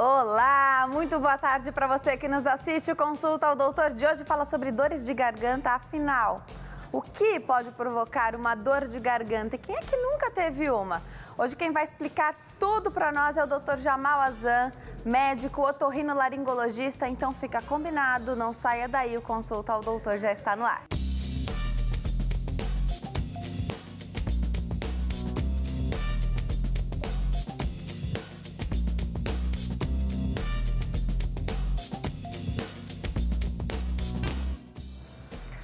Olá, muito boa tarde para você que nos assiste. O Consulta ao Doutor de hoje fala sobre dores de garganta. Afinal, o que pode provocar uma dor de garganta? E quem é que nunca teve uma? Hoje quem vai explicar tudo para nós é o Dr. Jamal Azan, médico otorrinolaringologista. Então fica combinado, não saia daí, o Consulta ao Doutor já está no ar.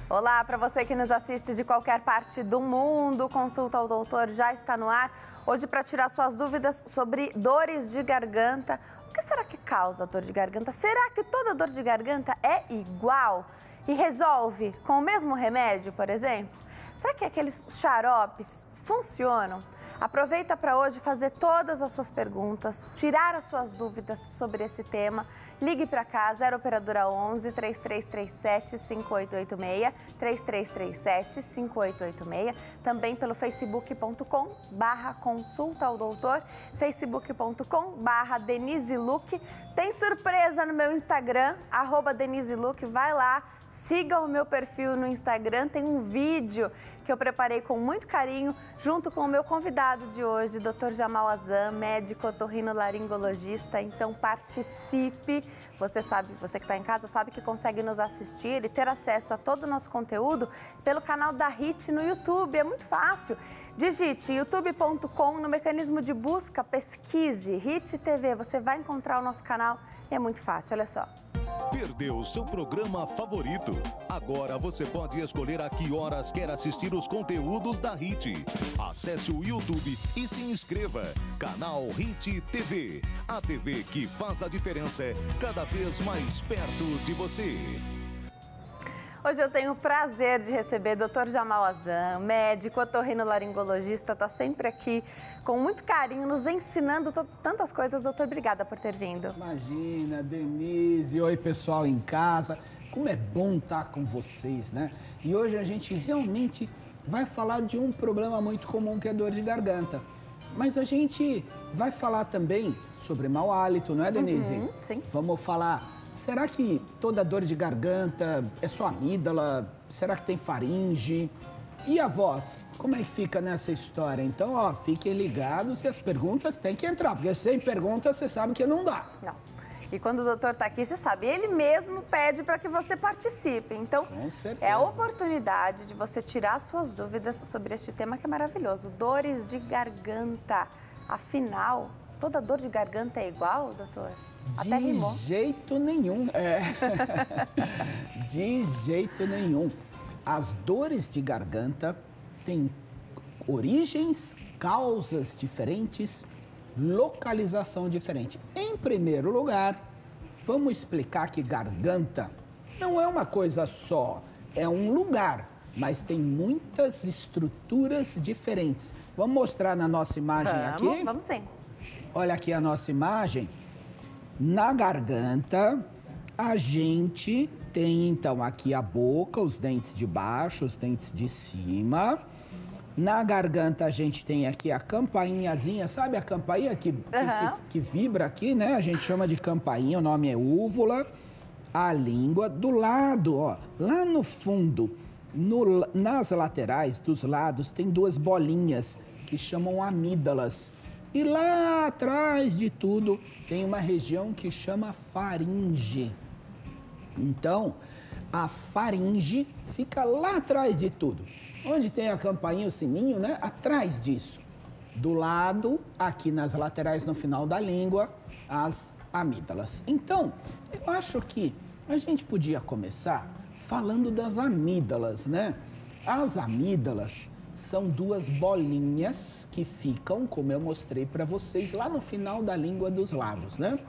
Olá, para você que nos assiste de qualquer parte do mundo, Consulta ao Doutor já está no ar. Hoje para tirar suas dúvidas sobre dores de garganta. O que será que causa dor de garganta? Será que toda dor de garganta é igual e resolve com o mesmo remédio, por exemplo? Será que aqueles xaropes funcionam? Aproveita para hoje fazer todas as suas perguntas, tirar as suas dúvidas sobre esse tema. Ligue para cá, 0 operadora 11 3337 5886, 3337 5886. Também pelo facebook.com/consulta ao doutor, facebook.com/Denise Luque. Tem surpresa no meu Instagram, @Denise Luque, vai lá. Siga o meu perfil no Instagram, tem um vídeo que eu preparei com muito carinho, junto com o meu convidado de hoje, Dr. Jamal Azan, médico otorrinolaringologista. Então participe, você que está em casa sabe que consegue nos assistir e ter acesso a todo o nosso conteúdo pelo canal da HIT no YouTube, é muito fácil. Digite youtube.com, no mecanismo de busca, pesquise HIT TV, você vai encontrar o nosso canal, é muito fácil, olha só. Perdeu seu programa favorito? Agora você pode escolher a que horas quer assistir os conteúdos da HIT. Acesse o YouTube e se inscreva. Canal HIT TV. A TV que faz a diferença cada vez mais perto de você. Hoje eu tenho o prazer de receber o Dr. Jamal Azan, médico otorrinolaringologista, está sempre aqui com muito carinho, nos ensinando tantas coisas. Doutor, obrigada por ter vindo. Imagina, Denise. Oi, pessoal em casa. Como é bom estar com vocês, né? E hoje a gente realmente vai falar de um problema muito comum que é dor de garganta. Mas a gente vai falar também sobre mau hálito, não é, Denise? Sim. Vamos falar... Será que toda dor de garganta é só amígdala? Será que tem faringe? E a voz? Como é que fica nessa história? Então, ó, fiquem ligados e as perguntas têm que entrar, porque sem perguntas você sabe que não dá. Não. E quando o doutor está aqui, você sabe, ele mesmo pede para que você participe. Então, com certeza, é a oportunidade de você tirar suas dúvidas sobre este tema que é maravilhoso. Dores de garganta. Afinal, toda dor de garganta é igual, doutor? Até rimou. De jeito nenhum. De jeito nenhum. As dores de garganta têm origens, causas diferentes, localização diferente. Em primeiro lugar, vamos explicar que garganta não é uma coisa só, é um lugar, mas tem muitas estruturas diferentes. Vamos mostrar na nossa imagem aqui? Vamos sim. Olha aqui a nossa imagem. Na garganta, a gente tem, então, aqui a boca, os dentes de baixo, os dentes de cima. Na garganta, a gente tem aqui a campainhazinha, sabe a campainha que vibra aqui, né? A gente chama de campainha, o nome é úvula. A língua do lado, ó, lá no fundo, nas laterais dos lados, tem duas bolinhas que chamam amígdalas. E lá atrás de tudo tem uma região que chama faringe. Então, a faringe fica lá atrás de tudo. Onde tem a campainha, o sininho, né? Atrás disso. Do lado, aqui nas laterais, no final da língua, as amígdalas. Então, eu acho que a gente podia começar falando das amígdalas, né? As amígdalas são duas bolinhas que ficam, como eu mostrei para vocês, lá no final da língua dos lados, né?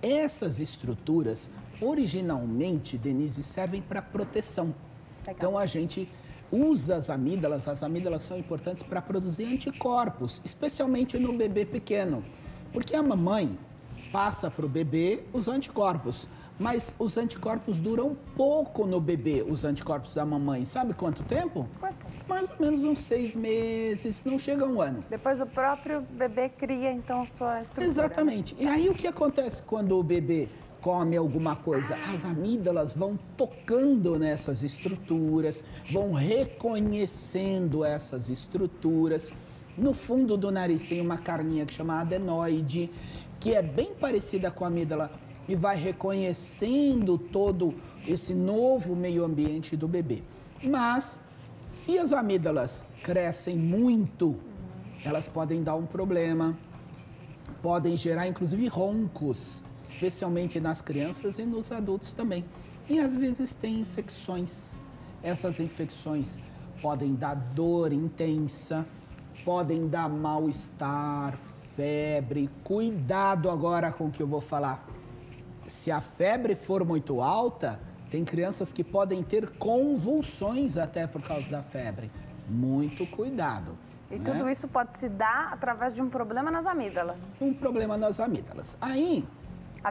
Essas estruturas, originalmente, Denise, servem para proteção. Legal. Então, a gente usa as amígdalas são importantes para produzir anticorpos, especialmente no bebê pequeno, porque a mamãe passa para o bebê os anticorpos, mas os anticorpos duram pouco no bebê, os anticorpos da mamãe. Sabe quanto tempo? Quanto? mais ou menos uns 6 meses, não chega a um ano. Depois o próprio bebê cria, então, a sua estrutura. Exatamente. E aí o que acontece quando o bebê come alguma coisa? As amígdalas vão tocando nessas estruturas, vão reconhecendo essas estruturas. No fundo do nariz tem uma carninha que chama adenoide, que é bem parecida com a amígdala e vai reconhecendo todo esse novo meio ambiente do bebê. Mas, se as amígdalas crescem muito, elas podem dar um problema, podem gerar inclusive roncos, especialmente nas crianças e nos adultos também. E às vezes tem infecções. Essas infecções podem dar dor intensa, podem dar mal-estar, febre. Cuidado agora com o que eu vou falar. Se a febre for muito alta, tem crianças que podem ter convulsões até por causa da febre. Muito cuidado. E tudo isso pode se dar através de um problema nas amígdalas. Um problema nas amígdalas. Aí...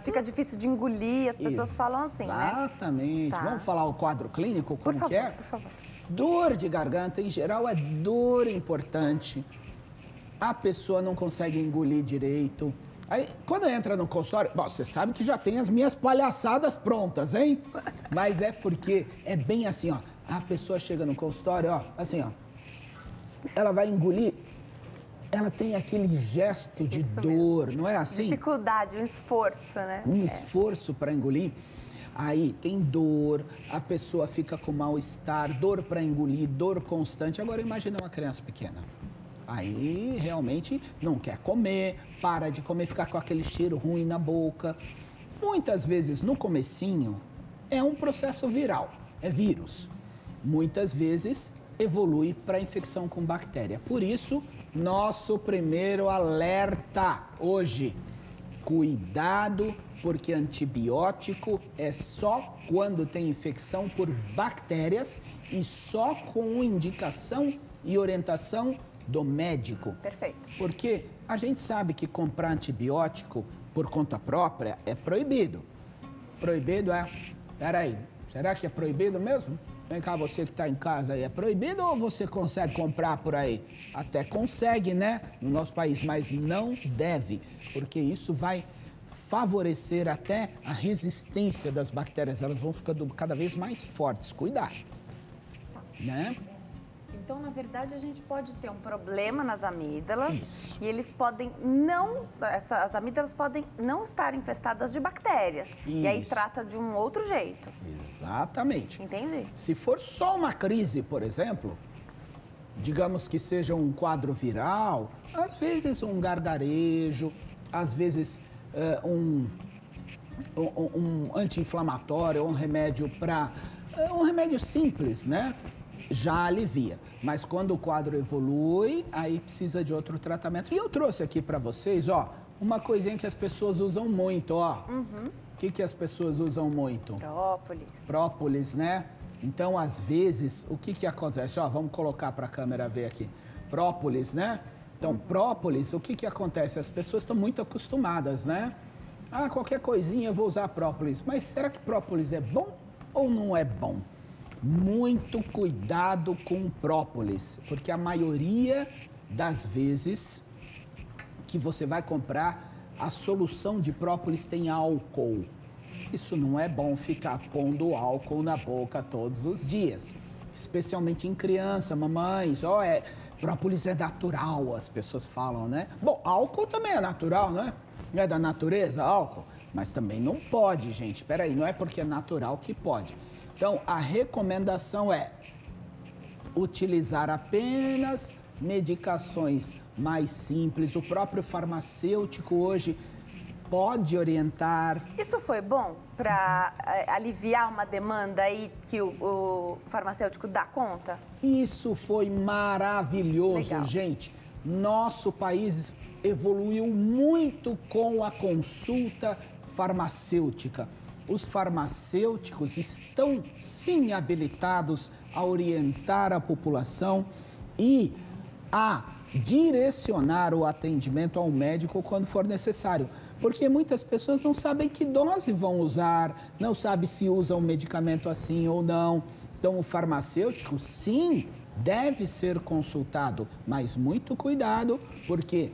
fica difícil de engolir, as pessoas falam assim, né? Exatamente. Tá. Vamos falar o quadro clínico, como que é? Por favor. Dor de garganta, em geral, é dor importante. A pessoa não consegue engolir direito. Aí, quando entra no consultório, bom, você sabe que já tem as minhas palhaçadas prontas, hein? Mas é porque é bem assim, ó. A pessoa chega no consultório, ó, assim, ó. Ela vai engolir, ela tem aquele gesto de dor, não é assim? Dificuldade, um esforço, né? Um esforço para engolir. Aí tem dor, a pessoa fica com mal-estar, dor para engolir, dor constante. Agora imagina uma criança pequena. Aí realmente não quer comer, para de comer, ficar com aquele cheiro ruim na boca. Muitas vezes no comecinho é um processo viral, é vírus. Muitas vezes evolui para infecção com bactéria. Por isso, nosso primeiro alerta hoje: cuidado, porque antibiótico é só quando tem infecção por bactérias e só com indicação e orientação do médico. Perfeito. Porque a gente sabe que comprar antibiótico por conta própria é proibido. Proibido é... Peraí, será que é proibido mesmo? Vem cá, você que está em casa aí, é proibido ou você consegue comprar por aí? Até consegue, né? No nosso país, mas não deve, porque isso vai favorecer até a resistência das bactérias. Elas vão ficando cada vez mais fortes. Cuidado, né? Então, na verdade, a gente pode ter um problema nas amígdalas. Isso. E eles podem não... as amígdalas podem não estar infestadas de bactérias. Isso. E aí trata de um outro jeito. Exatamente. Entendi. Se for só uma crise, por exemplo, digamos que seja um quadro viral, às vezes um gargarejo, às vezes um anti-inflamatório, um remédio para... um remédio simples, né? Já alivia. Mas quando o quadro evolui, aí precisa de outro tratamento. E eu trouxe aqui para vocês, ó, uma coisinha que as pessoas usam muito, ó. O que as pessoas usam muito? Própolis. Própolis, né? Então, às vezes, o que acontece? Ó, vamos colocar para a câmera ver aqui. Própolis, né? Então, própolis, o que acontece? As pessoas estão muito acostumadas, né? Ah, qualquer coisinha eu vou usar própolis. Mas será que própolis é bom ou não é bom? Muito cuidado com própolis, porque a maioria das vezes que você vai comprar, a solução de própolis tem álcool. Isso não é bom ficar pondo álcool na boca todos os dias, especialmente em criança, mamães. Ó, própolis é natural, as pessoas falam, né? Bom, álcool também é natural, né? Não é da natureza, álcool? Mas também não pode, gente. Espera aí, não é porque é natural que pode. Então, a recomendação é utilizar apenas medicações mais simples. O próprio farmacêutico hoje pode orientar. Isso foi bom para aliviar uma demanda aí que o farmacêutico dá conta? Isso foi maravilhoso, Legal. gente. Nosso país evoluiu muito com a consulta farmacêutica. Os farmacêuticos estão, sim, habilitados a orientar a população e a direcionar o atendimento ao médico quando for necessário. Porque muitas pessoas não sabem que dose vão usar, não sabem se usam um medicamento assim ou não. Então, o farmacêutico, sim, deve ser consultado, mas muito cuidado, porque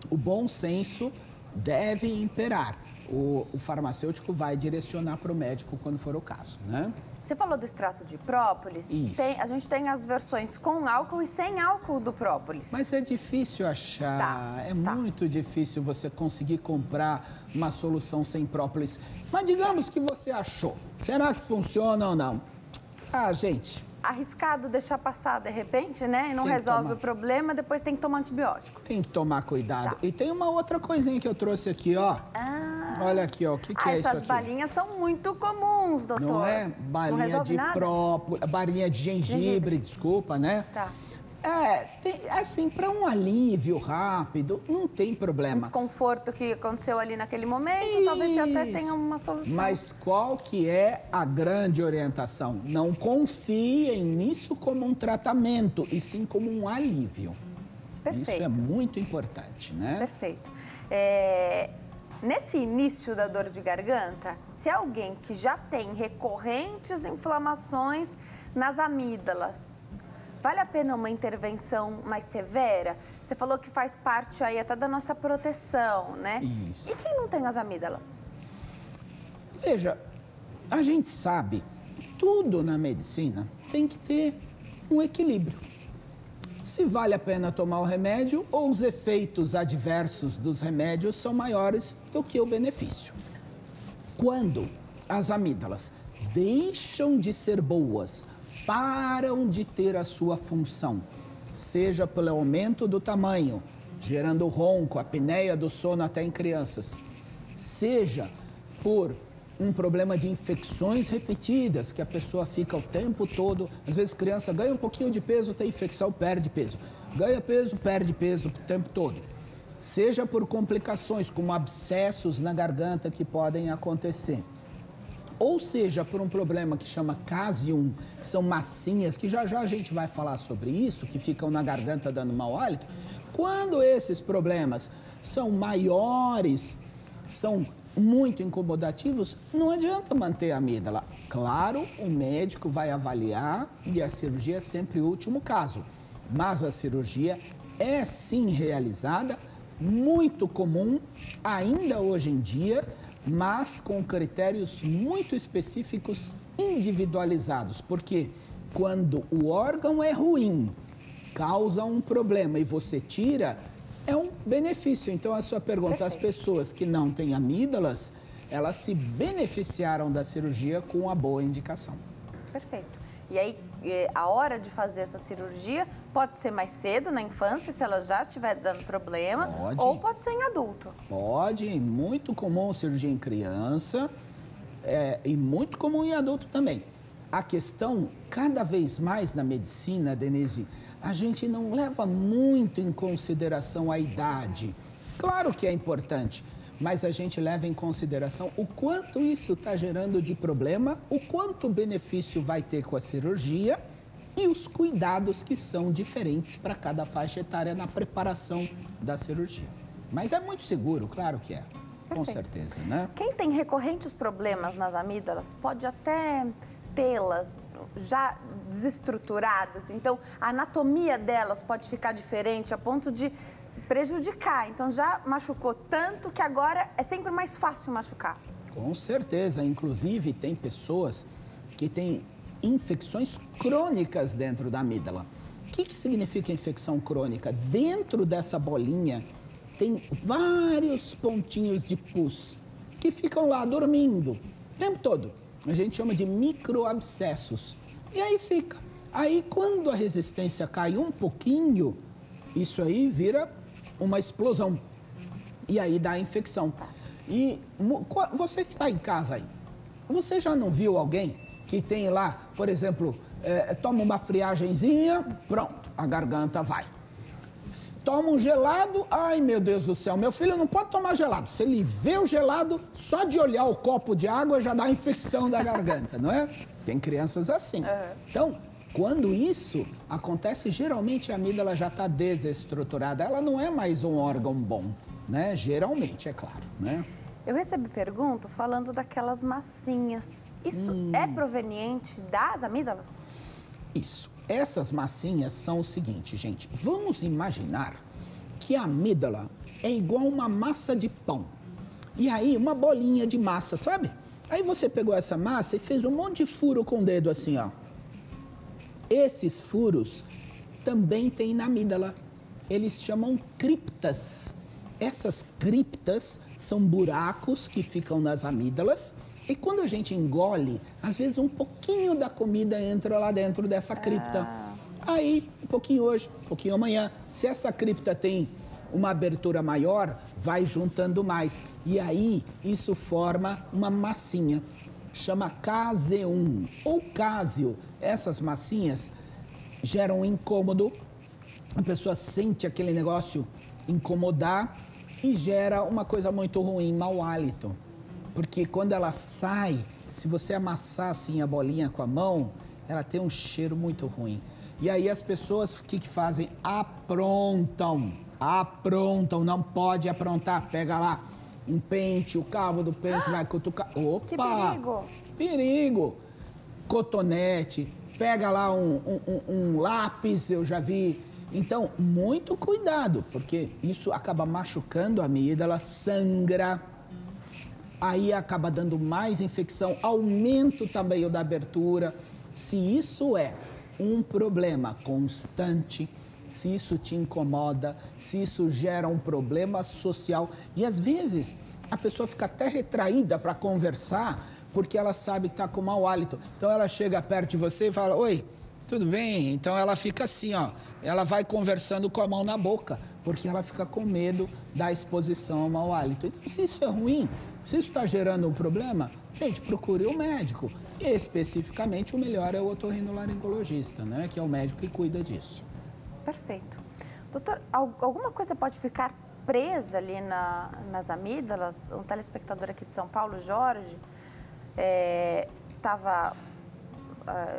o bom senso deve imperar. O farmacêutico vai direcionar para o médico quando for o caso, né? Você falou do extrato de própolis. Isso. A gente tem as versões com álcool e sem álcool do própolis. Mas é difícil achar, muito difícil você conseguir comprar uma solução sem própolis. Mas digamos que você achou. Será que funciona ou não? Ah, gente... Arriscado deixar passar de repente, né? E não resolve o problema, depois tem que tomar antibiótico. Tem que tomar cuidado. E tem uma outra coisinha que eu trouxe aqui, ó. Olha aqui, ó. O que é isso aqui? Essas balinhas são muito comuns, doutor. Não é? Balinha de própolis, balinha de gengibre, desculpa, né? Tá. Assim, para um alívio rápido, não tem problema. Um desconforto que aconteceu ali naquele momento, talvez você até tenha uma solução. Mas qual que é a grande orientação? Não confiem nisso como um tratamento, e sim como um alívio. Perfeito. Isso é muito importante, né? Perfeito. Nesse início da dor de garganta, se é alguém que já tem recorrentes inflamações nas amígdalas, vale a pena uma intervenção mais severa? Você falou que faz parte aí até da nossa proteção, né? Isso. E quem não tem as amígdalas? Veja, a gente sabe, tudo na medicina tem que ter um equilíbrio. Se vale a pena tomar o remédio ou os efeitos adversos dos remédios são maiores do que o benefício. Quando as amígdalas deixam de ser boas, param de ter a sua função, seja pelo aumento do tamanho, gerando ronco, apneia do sono até em crianças, seja por um problema de infecções repetidas, que a pessoa fica o tempo todo, às vezes criança ganha um pouquinho de peso, tem infecção, perde peso, ganha peso, perde peso o tempo todo, seja por complicações como abscessos na garganta que podem acontecer, ou seja, por um problema que chama casium, que são massinhas, que já já a gente vai falar sobre isso, que ficam na garganta dando mau hálito. Quando esses problemas são maiores, são muito incomodativos, não adianta manter a amígdala. Claro, o médico vai avaliar e a cirurgia é sempre o último caso. Mas a cirurgia é sim realizada, muito comum, ainda hoje em dia, mas com critérios muito específicos, individualizados. Porque quando o órgão é ruim, causa um problema e você tira, é um benefício. Então, a sua pergunta, as pessoas que não têm amígdalas, elas se beneficiaram da cirurgia com a boa indicação. Perfeito. E aí, a hora de fazer essa cirurgia pode ser mais cedo, na infância, se ela já estiver dando problema, ou pode ser em adulto? Pode, muito comum cirurgia em criança e muito comum em adulto também. A questão, cada vez mais na medicina, Denise, a gente não leva muito em consideração a idade. Claro que é importante, mas a gente leva em consideração o quanto isso está gerando de problema, o quanto benefício vai ter com a cirurgia e os cuidados que são diferentes para cada faixa etária na preparação da cirurgia. Mas é muito seguro, claro que é, com certeza, né? Quem tem recorrentes problemas nas amígdalas pode até tê-las já desestruturadas, então a anatomia delas pode ficar diferente a ponto de prejudicar. Então já machucou tanto que agora é sempre mais fácil machucar. Com certeza, inclusive tem pessoas que têm infecções crônicas dentro da amígdala. O que significa infecção crônica? Dentro dessa bolinha tem vários pontinhos de pus que ficam lá dormindo o tempo todo. A gente chama de microabscessos. E aí fica. Aí quando a resistência cai um pouquinho, isso aí vira uma explosão. E aí dá infecção. E você que está em casa aí, você já não viu alguém que tem lá, por exemplo, toma uma friagenzinha, pronto, a garganta vai. Toma um gelado, ai meu Deus do céu, meu filho não pode tomar gelado. Se ele vê o gelado, só de olhar o copo de água já dá infecção da garganta, não é? Tem crianças assim. Então, quando isso acontece, geralmente a amígdala já está desestruturada. Ela não é mais um órgão bom, né? Geralmente, é claro, né? Eu recebi perguntas falando daquelas massinhas. Isso é proveniente das amígdalas? Isso. Essas massinhas são o seguinte, gente. Vamos imaginar que a amígdala é igual uma massa de pão. E aí, uma bolinha de massa, sabe? Aí você pegou essa massa e fez um monte de furo com o dedo assim, ó. Esses furos também tem na amígdala. Eles chamam criptas. Essas criptas são buracos que ficam nas amígdalas. E quando a gente engole, às vezes um pouquinho da comida entra lá dentro dessa cripta. Aí, um pouquinho hoje, um pouquinho amanhã. Se essa cripta tem uma abertura maior, vai juntando mais. E aí, isso forma uma massinha. Chama caseum ou cásio. Essas massinhas geram um incômodo. A pessoa sente aquele negócio incomodar e gera uma coisa muito ruim, mau hálito. Porque quando ela sai, se você amassar assim a bolinha com a mão, ela tem um cheiro muito ruim. E aí as pessoas, o que fazem? Aprontam, não pode aprontar. Pega lá um pente, o cabo do pente, vai cutucar. Opa! Que perigo! Perigo! Cotonete, pega lá um lápis, eu já vi. Então, muito cuidado, porque isso acaba machucando a amígdala, sangra. Aí acaba dando mais infecção, aumenta o tamanho da abertura. Se isso é um problema constante, se isso te incomoda, se isso gera um problema social, e às vezes a pessoa fica até retraída para conversar, porque ela sabe que está com mau hálito. Então ela chega perto de você e fala, oi, tudo bem? Então ela fica assim, ó, ela vai conversando com a mão na boca, porque ela fica com medo da exposição ao mau hálito. Então, se isso é ruim, se isso está gerando um problema, gente, procure o médico. E, especificamente, o melhor é o otorrinolaringologista, né? Que é o médico que cuida disso. Perfeito. Doutor, alguma coisa pode ficar presa ali nas amígdalas? Um telespectador aqui de São Paulo, Jorge, estava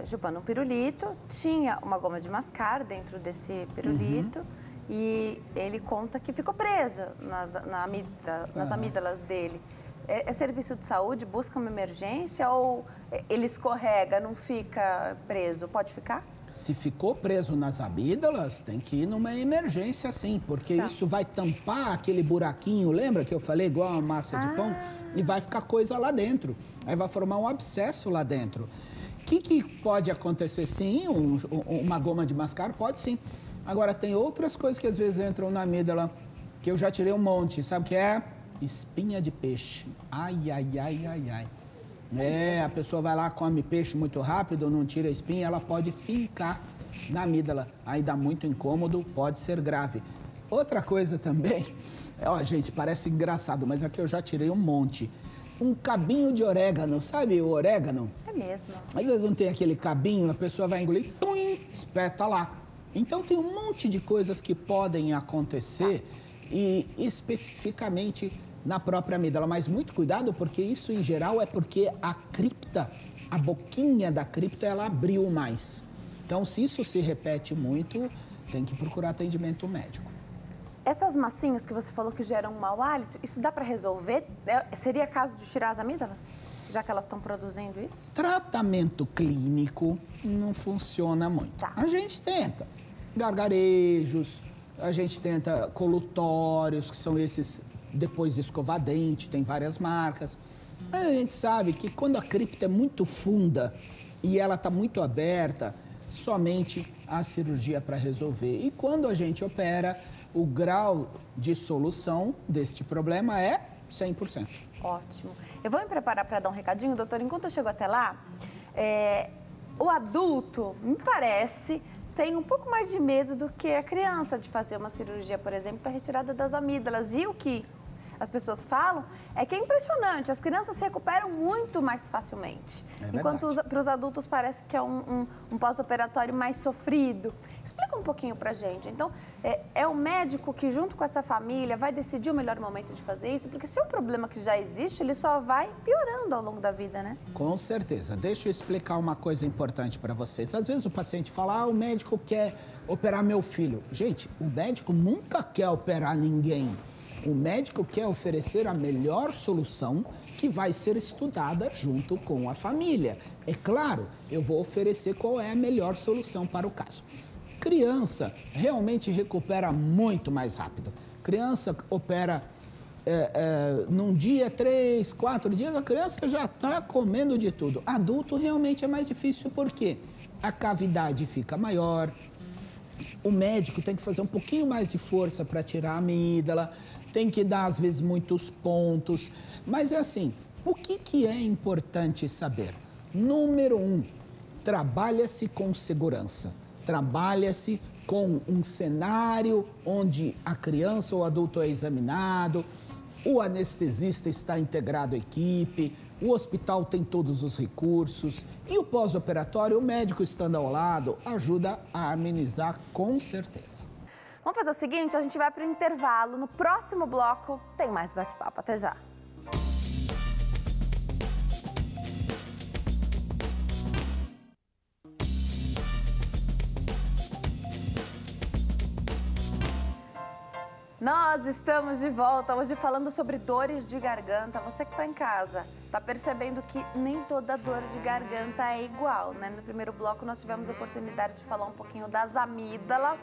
chupando um pirulito, tinha uma goma de mascar dentro desse pirulito. E ele conta que ficou presa nas amígdalas dele. É serviço de saúde? Busca uma emergência ou ele escorrega, não fica preso? Pode ficar? Se ficou preso nas amígdalas, tem que ir numa emergência sim, porque isso vai tampar aquele buraquinho, lembra que eu falei, igual uma massa de pão? E vai ficar coisa lá dentro, aí vai formar um abscesso lá dentro. O que pode acontecer sim? Uma goma de mascar? Pode sim. Agora, tem outras coisas que às vezes entram na amígdala, que eu já tirei um monte. Sabe o que é? Espinha de peixe. Ai, ai, ai, ai, ai. A pessoa vai lá, come peixe muito rápido, não tira a espinha, ela pode fincar na amígdala. Aí dá muito incômodo, pode ser grave. Outra coisa também, gente, parece engraçado, mas aqui eu já tirei um monte. Um cabinho de orégano, sabe o orégano? É mesmo. Às vezes não tem aquele cabinho, a pessoa vai engolir, pum, espeta lá. Então, tem um monte de coisas que podem acontecer e especificamente na própria amígdala. Mas muito cuidado, porque isso, em geral, é porque a cripta, a boquinha da cripta, ela abriu mais. Então, se isso se repete muito, tem que procurar atendimento médico. Essas massinhas que você falou que geram um mau hálito, isso dá para resolver? Seria caso de tirar as amígdalas? Já que elas estão produzindo isso? Tratamento clínico não funciona muito. Tá. A gente tenta. Gargarejos, a gente tenta colutórios, que são esses depois de escovar dente, tem várias marcas. Mas a gente sabe que quando a cripta é muito funda e ela está muito aberta, somente a cirurgia para resolver. E quando a gente opera, o grau de solução deste problema é 100%. Ótimo. Eu vou me preparar para dar um recadinho, doutor. Enquanto eu chego até lá, o adulto, me parece, tem um pouco mais de medo do que a criança de fazer uma cirurgia, por exemplo, para retirada das amígdalas. E o que as pessoas falam é que é impressionante, as crianças se recuperam muito mais facilmente. Enquanto para os adultos parece que é um pós-operatório mais sofrido. Explica um pouquinho pra gente. Então, é o médico que junto com essa família vai decidir o melhor momento de fazer isso? Porque se é um problema que já existe, ele só vai piorando ao longo da vida, né? Com certeza. Deixa eu explicar uma coisa importante para vocês. Às vezes o paciente fala, o médico quer operar meu filho. Gente, o médico nunca quer operar ninguém. O médico quer oferecer a melhor solução, que que vai ser estudada junto com a família. É claro, eu vou oferecer qual é a melhor solução para o caso. Criança realmente recupera muito mais rápido. Criança opera num dia, 3, 4 dias, a criança já está comendo de tudo. Adulto realmente é mais difícil porque a cavidade fica maior, o médico tem que fazer um pouquinho mais de força para tirar a amígdala, tem que dar, às vezes, muitos pontos. Mas é assim, o que é importante saber? Número 1, trabalha-se com segurança. Trabalha-se com um cenário onde a criança ou o adulto é examinado, o anestesista está integrado à equipe, o hospital tem todos os recursos e o pós-operatório, o médico estando ao lado, ajuda a amenizar com certeza. Vamos fazer o seguinte, a gente vai para o intervalo. No próximo bloco tem mais bate-papo. Até já. Nós estamos de volta hoje falando sobre dores de garganta. Você que está em casa, está percebendo que nem toda dor de garganta é igual, né? No primeiro bloco nós tivemos a oportunidade de falar um pouquinho das amígdalas.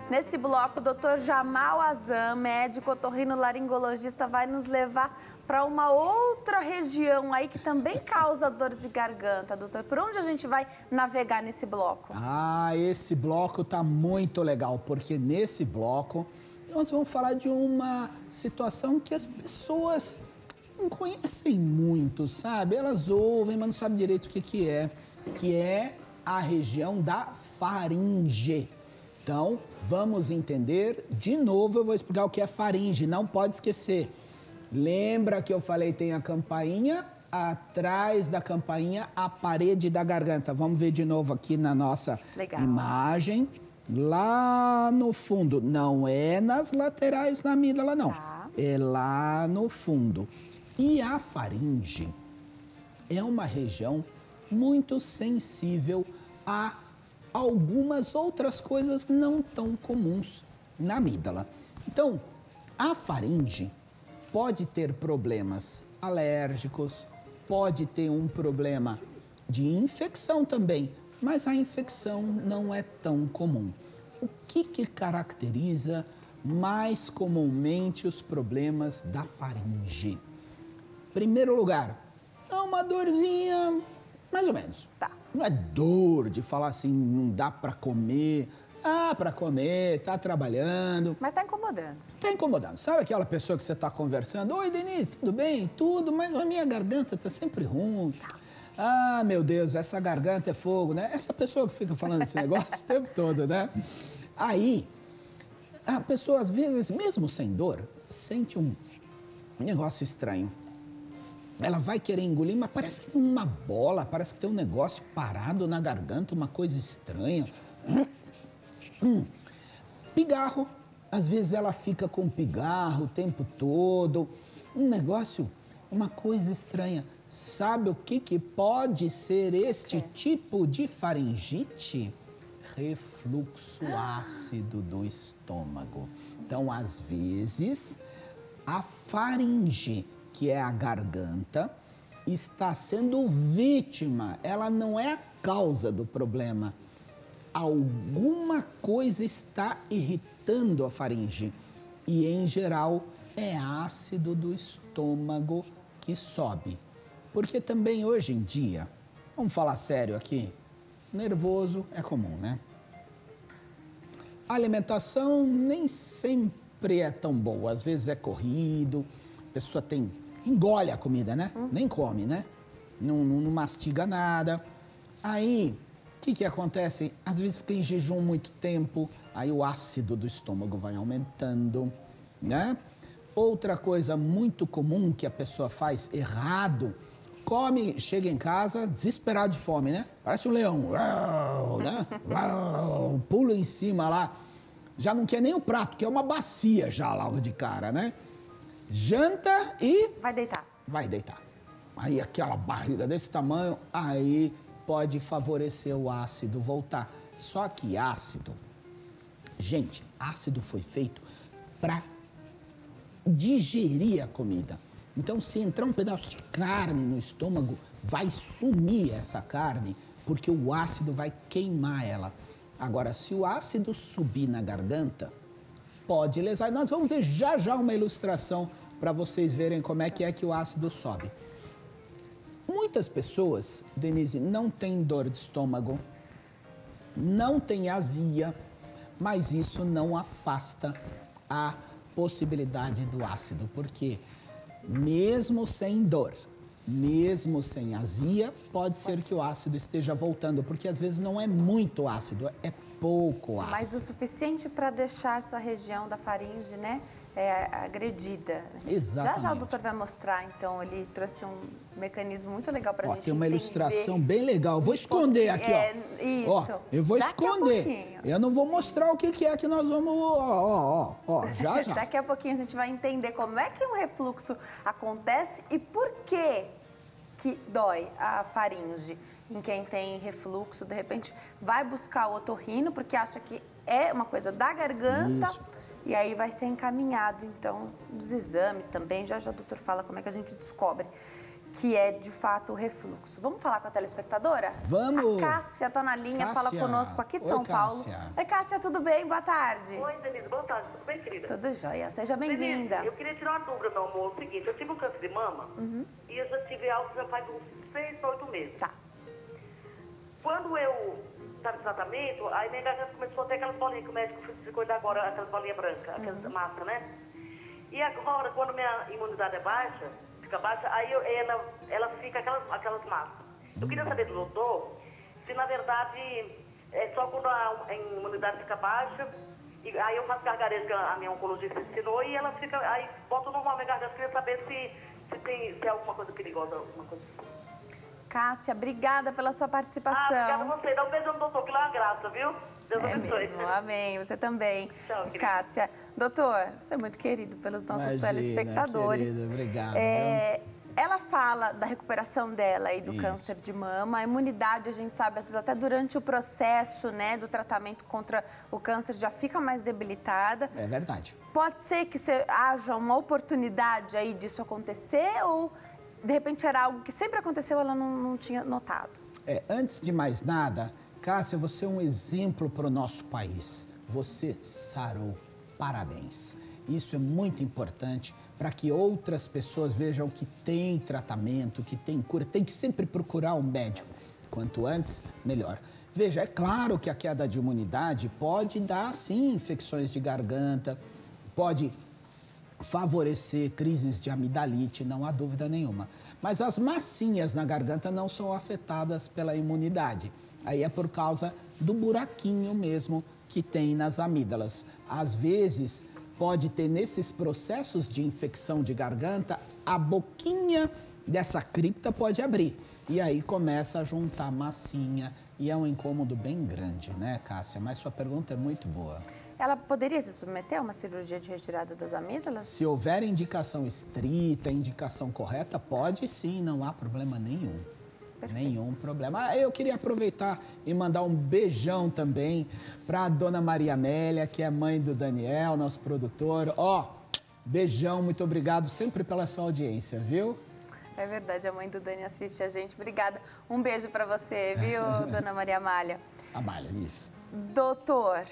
Nesse bloco, o Dr. Jamal Azam, médico otorrinolaringologista, vai nos levar para uma outra região aí que também causa dor de garganta, doutor. Por onde a gente vai navegar nesse bloco? Ah, esse bloco tá muito legal, porque nesse bloco nós vamos falar de uma situação que as pessoas não conhecem muito, sabe? Elas ouvem, mas não sabem direito o que é a região da faringe. Então, vamos entender. De novo, eu vou explicar o que é faringe, não pode esquecer. Lembra que eu falei tem a campainha? Atrás da campainha, a parede da garganta. Vamos ver de novo aqui na nossa imagem. Lá no fundo, não é nas laterais da amígdala, não. Tá. É lá no fundo. E a faringe é uma região muito sensível a algumas outras coisas não tão comuns na amígdala. Então, a faringe pode ter problemas alérgicos, pode ter um problema de infecção também, mas a infecção não é tão comum. O que caracteriza mais comumente os problemas da faringe? Primeiro lugar, é uma dorzinha mais ou menos. Tá. Não é dor de falar assim, não dá pra comer. Ah, pra comer, tá trabalhando. Mas tá incomodando. Tá incomodando. Sabe aquela pessoa que você tá conversando? Oi, Denise, tudo bem? Tudo, mas a minha garganta tá sempre ruim. Ah, meu Deus, essa garganta é fogo, né? Essa pessoa que fica falando esse negócio o tempo todo, né? Aí, a pessoa, às vezes, mesmo sem dor, sente um negócio estranho. Ela vai querer engolir, mas parece que tem uma bola, parece que tem um negócio parado na garganta, uma coisa estranha. Pigarro, às vezes ela fica com pigarro o tempo todo. Um negócio, uma coisa estranha. Sabe o que pode ser este tipo de faringite? Refluxo ácido do estômago. Então, às vezes, a faringe, que é a garganta, está sendo vítima. Ela não é a causa do problema. Alguma coisa está irritando a faringe. E, em geral, é ácido do estômago que sobe. Porque também hoje em dia, vamos falar sério aqui, nervoso é comum, né? A alimentação nem sempre é tão boa. Às vezes é corrido, a pessoa engole a comida, né? Nem come, né? Não mastiga nada. Aí, o que acontece? Às vezes fica em jejum muito tempo, aí o ácido do estômago vai aumentando, né? Outra coisa muito comum que a pessoa faz errado, come, chega em casa desesperado de fome, né? Parece um leão, né? Pula em cima lá, já não quer nem o prato, quer uma bacia já logo de cara, né? Janta e... vai deitar. Vai deitar. Aí aquela barriga desse tamanho, aí pode favorecer o ácido voltar. Só que ácido, gente, ácido foi feito para digerir a comida. Então, se entrar um pedaço de carne no estômago, vai sumir essa carne, porque o ácido vai queimar ela. Agora, se o ácido subir na garganta, pode lesar. E nós vamos ver já já uma ilustração para vocês verem como é que o ácido sobe. Muitas pessoas, Denise, não têm dor de estômago, não têm azia, mas isso não afasta a possibilidade do ácido, porque mesmo sem dor, mesmo sem azia, pode ser que o ácido esteja voltando, porque às vezes não é muito ácido, é pouco ácido. Mas o suficiente para deixar essa região da faringe, né, agredida. Exatamente. Já o doutor vai mostrar, então, ele trouxe um mecanismo muito legal para a gente Tem uma entender. Ilustração bem legal. Vou esconder aqui, ó. Isso. Ó, eu vou esconder. Eu não vou mostrar o que é que nós vamos... Ó, já. Daqui a pouquinho a gente vai entender como é que um refluxo acontece e por que dói a faringe. Em quem tem refluxo, de repente, vai buscar o otorrino, porque acha que é uma coisa da garganta. Isso. E aí vai ser encaminhado, então, dos exames também. Já o doutor fala como é que a gente descobre que é, de fato, o refluxo. Vamos falar com a telespectadora? Vamos! A Cássia está na linha, fala conosco aqui de São Paulo. Oi, Cássia, tudo bem? Boa tarde. Oi, Denise, boa tarde. Tudo bem, querida? Tudo jóia. Seja bem-vinda. Eu queria tirar uma dúvida, meu amor. É o seguinte, eu tive um câncer de mama e eu já tive algo já faz uns 6 a 8 meses. Tá. Quando eu estava em tratamento, aí minha garganta começou a ter aquelas bolinhas que o médico ficou de agora, aquelas bolinhas brancas, aquelas massa, né? E agora, quando minha imunidade é baixa, fica baixa, aí ela fica aquelas massas. Eu queria saber do doutor se, na verdade, é só quando a imunidade fica baixa, e aí eu faço gargarejo que a minha oncologista ensinou e ela fica, aí bota normal minha garganta. Eu queria saber se é alguma coisa perigosa, alguma coisa assim. Cássia, obrigada pela sua participação. Obrigada a você. Dá um beijo no doutor, que lá é uma graça, viu? Deus abençoe. Mesmo, amém. Você também. Tchau, Cássia. Doutor, você é muito querido pelos nossos telespectadores. Querida, obrigado. Ela fala da recuperação dela e do câncer de mama. A imunidade, a gente sabe, às vezes até durante o processo, né, do tratamento contra o câncer já fica mais debilitada. É verdade. Pode ser que haja uma oportunidade aí disso acontecer ou... De repente era algo que sempre aconteceu, ela não tinha notado. Antes de mais nada, Cássia, você é um exemplo para o nosso país. Você sarou. Parabéns. Isso é muito importante para que outras pessoas vejam que tem tratamento, que tem cura. Tem que sempre procurar um médico. Quanto antes, melhor. Veja, é claro que a queda de imunidade pode dar, sim, infecções de garganta, pode favorecer crises de amidalite, não há dúvida nenhuma. Mas as massinhas na garganta não são afetadas pela imunidade. Aí é por causa do buraquinho mesmo que tem nas amígdalas. Às vezes, pode ter nesses processos de infecção de garganta, a boquinha dessa cripta pode abrir. E aí começa a juntar massinha e é um incômodo bem grande, né, Cássia? Mas sua pergunta é muito boa. Ela poderia se submeter a uma cirurgia de retirada das amígdalas? Se houver indicação estrita, indicação correta, pode sim, não há problema nenhum. Perfeito. Nenhum problema. Eu queria aproveitar e mandar um beijão também para a dona Maria Amélia, que é mãe do Daniel, nosso produtor. Beijão, muito obrigado sempre pela sua audiência, viu? É verdade, a mãe do Dani assiste a gente. Obrigada. Um beijo para você, viu, dona Maria Amália? Amália, isso. Doutor,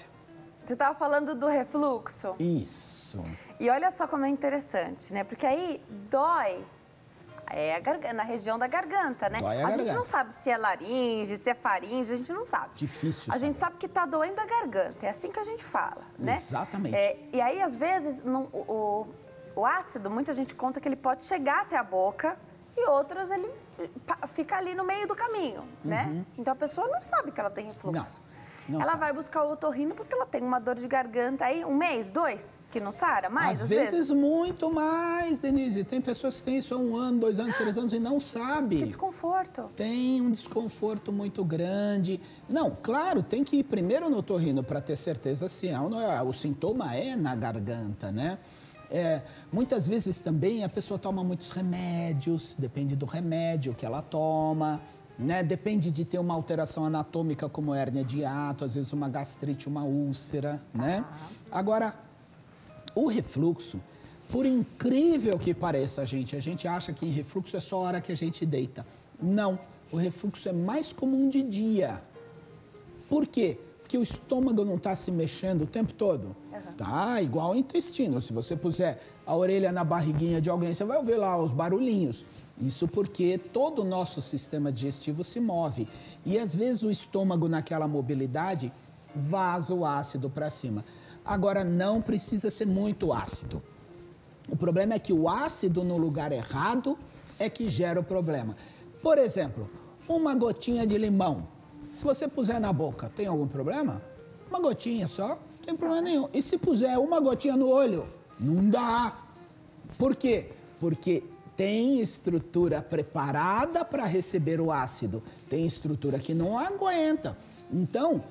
você estava falando do refluxo? Isso. E olha só como é interessante, né? Porque aí dói na região da garganta, né? Dói a gente não sabe se é laringe, se é faringe, a gente não sabe. Difícil A gente sabe que está doendo a garganta, é assim que a gente fala, né? Exatamente. E aí, às vezes, o ácido, muita gente conta que ele pode chegar até a boca e outras ele fica ali no meio do caminho, né? Então a pessoa não sabe que ela tem refluxo. Não ela sabe. vai buscar o otorrino porque ela tem uma dor de garganta aí, 1 mês, 2, que não sara mais, às vezes muito mais, Denise. Tem pessoas que têm isso há 1 ano, 2 anos, 3 anos e não sabe. Que desconforto. Tem um desconforto muito grande. Não, claro, tem que ir primeiro no otorrino para ter certeza se o sintoma é na garganta, né? Muitas vezes também a pessoa toma muitos remédios, depende do remédio que ela toma, né? Depende de ter uma alteração anatômica como hérnia de hiato, às vezes uma gastrite, uma úlcera, né? Agora, o refluxo Por incrível que pareça, a gente acha que em refluxo é só a hora que a gente deita. Não, o refluxo é mais comum de dia. Por quê? Porque o estômago não está se mexendo o tempo todo. Tá igual o intestino. Se você puser a orelha na barriguinha de alguém, você vai ouvir lá os barulhinhos. Isso porque todo o nosso sistema digestivo se move. E às vezes o estômago naquela mobilidade vaza o ácido para cima. Agora, não precisa ser muito ácido. O problema é que o ácido no lugar errado é que gera o problema. Por exemplo, uma gotinha de limão. Se você puser na boca, tem algum problema? Uma gotinha só, não tem problema nenhum. E se puser uma gotinha no olho? Não dá. Por quê? Porque tem estrutura preparada para receber o ácido. Tem estrutura que não aguenta. Então,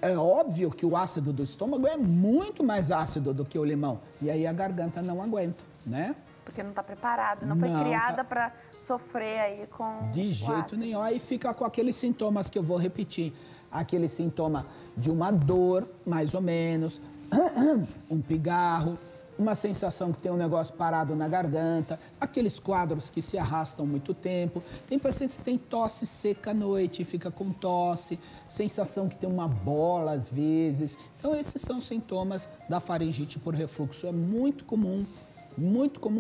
é óbvio que o ácido do estômago é muito mais ácido do que o limão. E aí a garganta não aguenta, né? Porque não está preparada, não foi criada para sofrer aí com de jeito nenhum. Aí fica com aqueles sintomas que eu vou repetir. Aquele sintoma de uma dor, mais ou menos, um pigarro, uma sensação que tem um negócio parado na garganta, aqueles quadros que se arrastam muito tempo. Tem pacientes que têm tosse seca à noite, fica com tosse, sensação que tem uma bola às vezes. Então, esses são sintomas da faringite por refluxo. É muito comum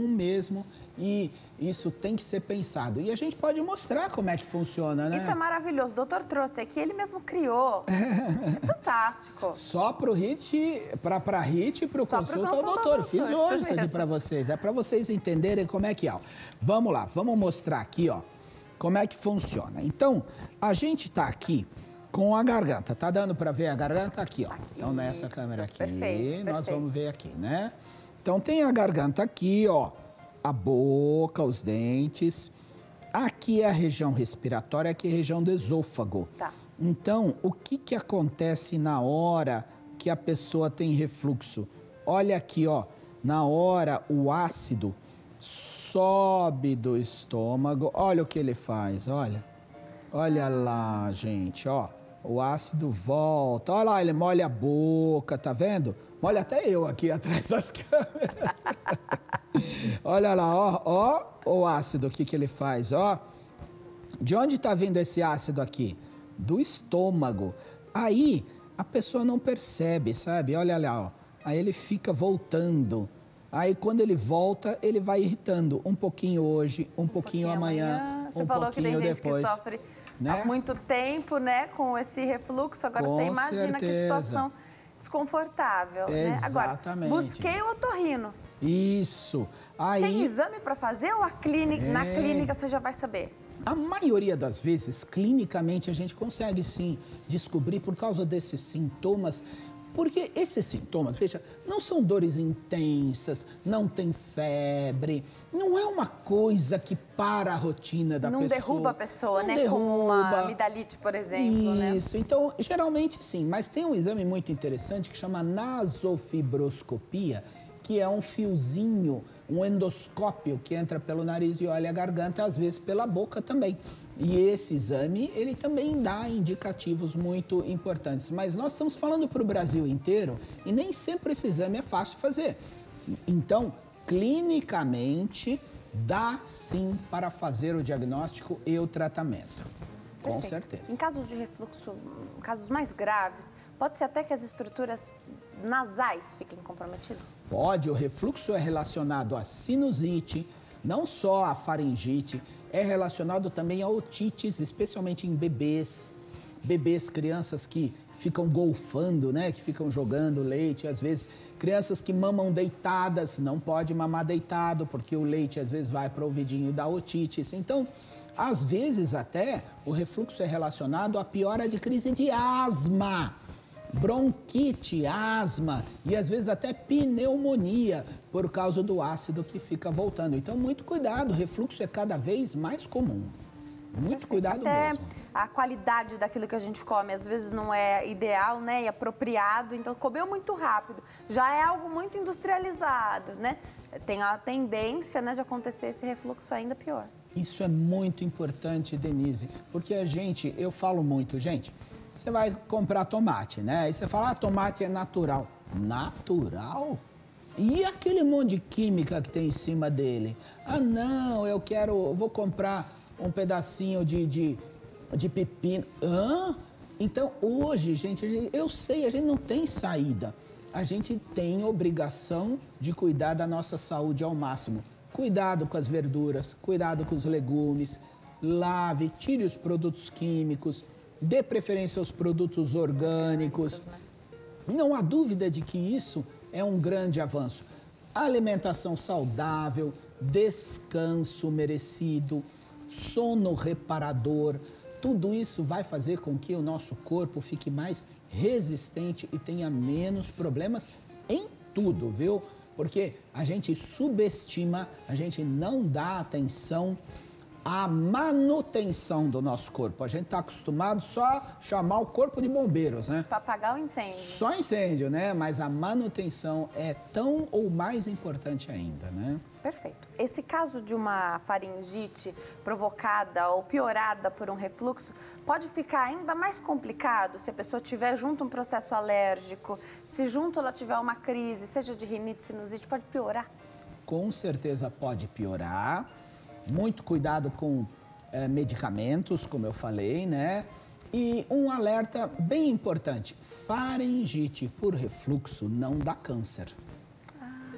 mesmo, e isso tem que ser pensado. E a gente pode mostrar como é que funciona, né? Isso é maravilhoso. O doutor trouxe aqui, ele mesmo criou. É fantástico. Só pro HIT, pra HIT e pro consulta ao doutor. Fiz hoje isso aqui para vocês. É para vocês entenderem como é que é. Vamos lá, vamos mostrar aqui, ó, como é que funciona. Então, a gente tá aqui com a garganta. Tá dando para ver a garganta aqui, ó. Então, nessa câmera aqui, nós vamos ver aqui, né? Então, tem a garganta aqui, ó, a boca, os dentes. Aqui é a região respiratória, aqui é a região do esôfago. Tá. Então, o que acontece na hora que a pessoa tem refluxo? Olha aqui, ó, na hora o ácido sobe do estômago. Olha o que ele faz, olha. Olha lá, gente, ó. O ácido volta. Olha lá, ele molha a boca, tá vendo? Molha até eu aqui atrás das câmeras. Olha lá, ó o ácido, o que ele faz, ó. De onde está vindo esse ácido aqui? Do estômago. Aí a pessoa não percebe, sabe? Olha lá, ó. Aí ele fica voltando. Aí quando ele volta, ele vai irritando. Um pouquinho hoje, um pouquinho amanhã, Você falou que tem gente depois. Que sofre né? há muito tempo, né, com esse refluxo. Agora você imagina que situação desconfortável, né? Exatamente. Agora, busquei o otorrino. Isso. Aí, tem exame para fazer ou na clínica você já vai saber? A maioria das vezes, clinicamente, a gente consegue sim descobrir por causa desses sintomas. Porque esses sintomas, veja, não são dores intensas, não tem febre, não é uma coisa que para a rotina da pessoa. Não derruba a pessoa, não né? derruba. Como uma amidalite, por exemplo, né? Isso, então, geralmente sim, mas tem um exame muito interessante que chama nasofibroscopia, que é um fiozinho, um endoscópio que entra pelo nariz e olha a garganta, às vezes pela boca também. E esse exame, ele também dá indicativos muito importantes. Mas nós estamos falando para o Brasil inteiro e nem sempre esse exame é fácil de fazer. Então, clinicamente, dá sim para fazer o diagnóstico e o tratamento. Com certeza. Em casos de refluxo, casos mais graves, pode ser até que as estruturas nasais fiquem comprometidas? Pode, o refluxo é relacionado à sinusite, não só à faringite, é relacionado também a otites, especialmente em bebês, crianças que ficam golfando, né, que ficam jogando leite, às vezes crianças que mamam deitadas, não pode mamar deitado, porque o leite às vezes vai para o ouvidinho da otites. Então, às vezes até o refluxo é relacionado à piora de crise de asma, bronquite, asma e às vezes até pneumonia por causa do ácido que fica voltando. Então, muito cuidado, o refluxo é cada vez mais comum. Muito cuidado mesmo. A qualidade daquilo que a gente come às vezes não é ideal, né, e apropriado. Então, comeu muito rápido, já é algo muito industrializado, né? Tem a tendência, né, de acontecer esse refluxo ainda pior. Isso é muito importante, Denise, porque eu falo muito, gente, você vai comprar tomate, né? Aí você fala, tomate é natural. Natural? E aquele monte de química que tem em cima dele? Ah, não, vou comprar um pedacinho de pepino. Hã? Então, hoje, gente, eu sei, a gente não tem saída. A gente tem obrigação de cuidar da nossa saúde ao máximo. Cuidado com as verduras, cuidado com os legumes, lave, tire os produtos químicos, dê preferência aos produtos orgânicos. Não há dúvida de que isso é um grande avanço. Alimentação saudável, descanso merecido, sono reparador, tudo isso vai fazer com que o nosso corpo fique mais resistente e tenha menos problemas em tudo, viu? Porque a gente subestima, a gente não dá atenção à manutenção do nosso corpo. A gente está acostumado só a chamar o corpo de bombeiros, né? Para apagar o incêndio. Só incêndio, né? Mas a manutenção é tão ou mais importante ainda, né? Perfeito. Esse caso de uma faringite provocada ou piorada por um refluxo pode ficar ainda mais complicado se a pessoa tiver junto um processo alérgico, se junto ela tiver uma crise, seja de rinite, sinusite, pode piorar? Com certeza pode piorar. Muito cuidado com medicamentos, como eu falei, né? E um alerta bem importante, faringite por refluxo não dá câncer.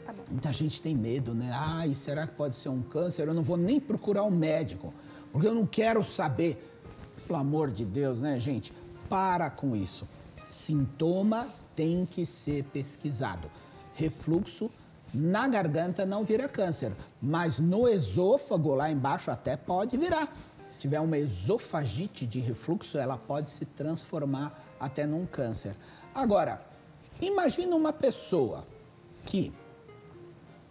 Tá bom. Muita gente tem medo, né? Ai, será que pode ser um câncer? Eu não vou nem procurar um médico, porque eu não quero saber. Pelo amor de Deus, né, gente? Para com isso. Sintoma tem que ser pesquisado. Refluxo na garganta não vira câncer, mas no esôfago, lá embaixo, até pode virar. Se tiver uma esofagite de refluxo, ela pode se transformar até num câncer. Agora, imagina uma pessoa que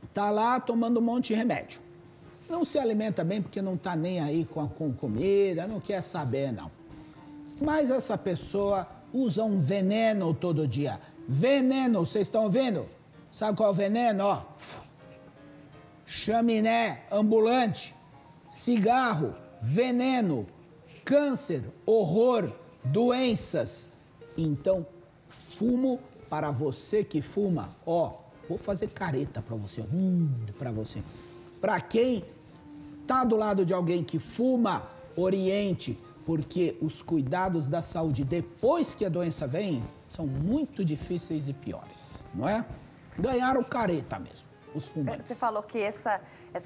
está lá tomando um monte de remédio. Não se alimenta bem porque não está nem aí com comida, não quer saber, não. Mas essa pessoa usa um veneno todo dia. Veneno, vocês estão vendo? Sabe qual é o veneno? Ó, chaminé ambulante, cigarro, veneno, câncer, horror, doenças. Então, fumo para você que fuma. Ó, vou fazer careta para você. Para você. Para quem tá do lado de alguém que fuma, oriente, porque os cuidados da saúde depois que a doença vem são muito difíceis e piores, não é? Ganharam careta mesmo, os fumantes. Você falou que essa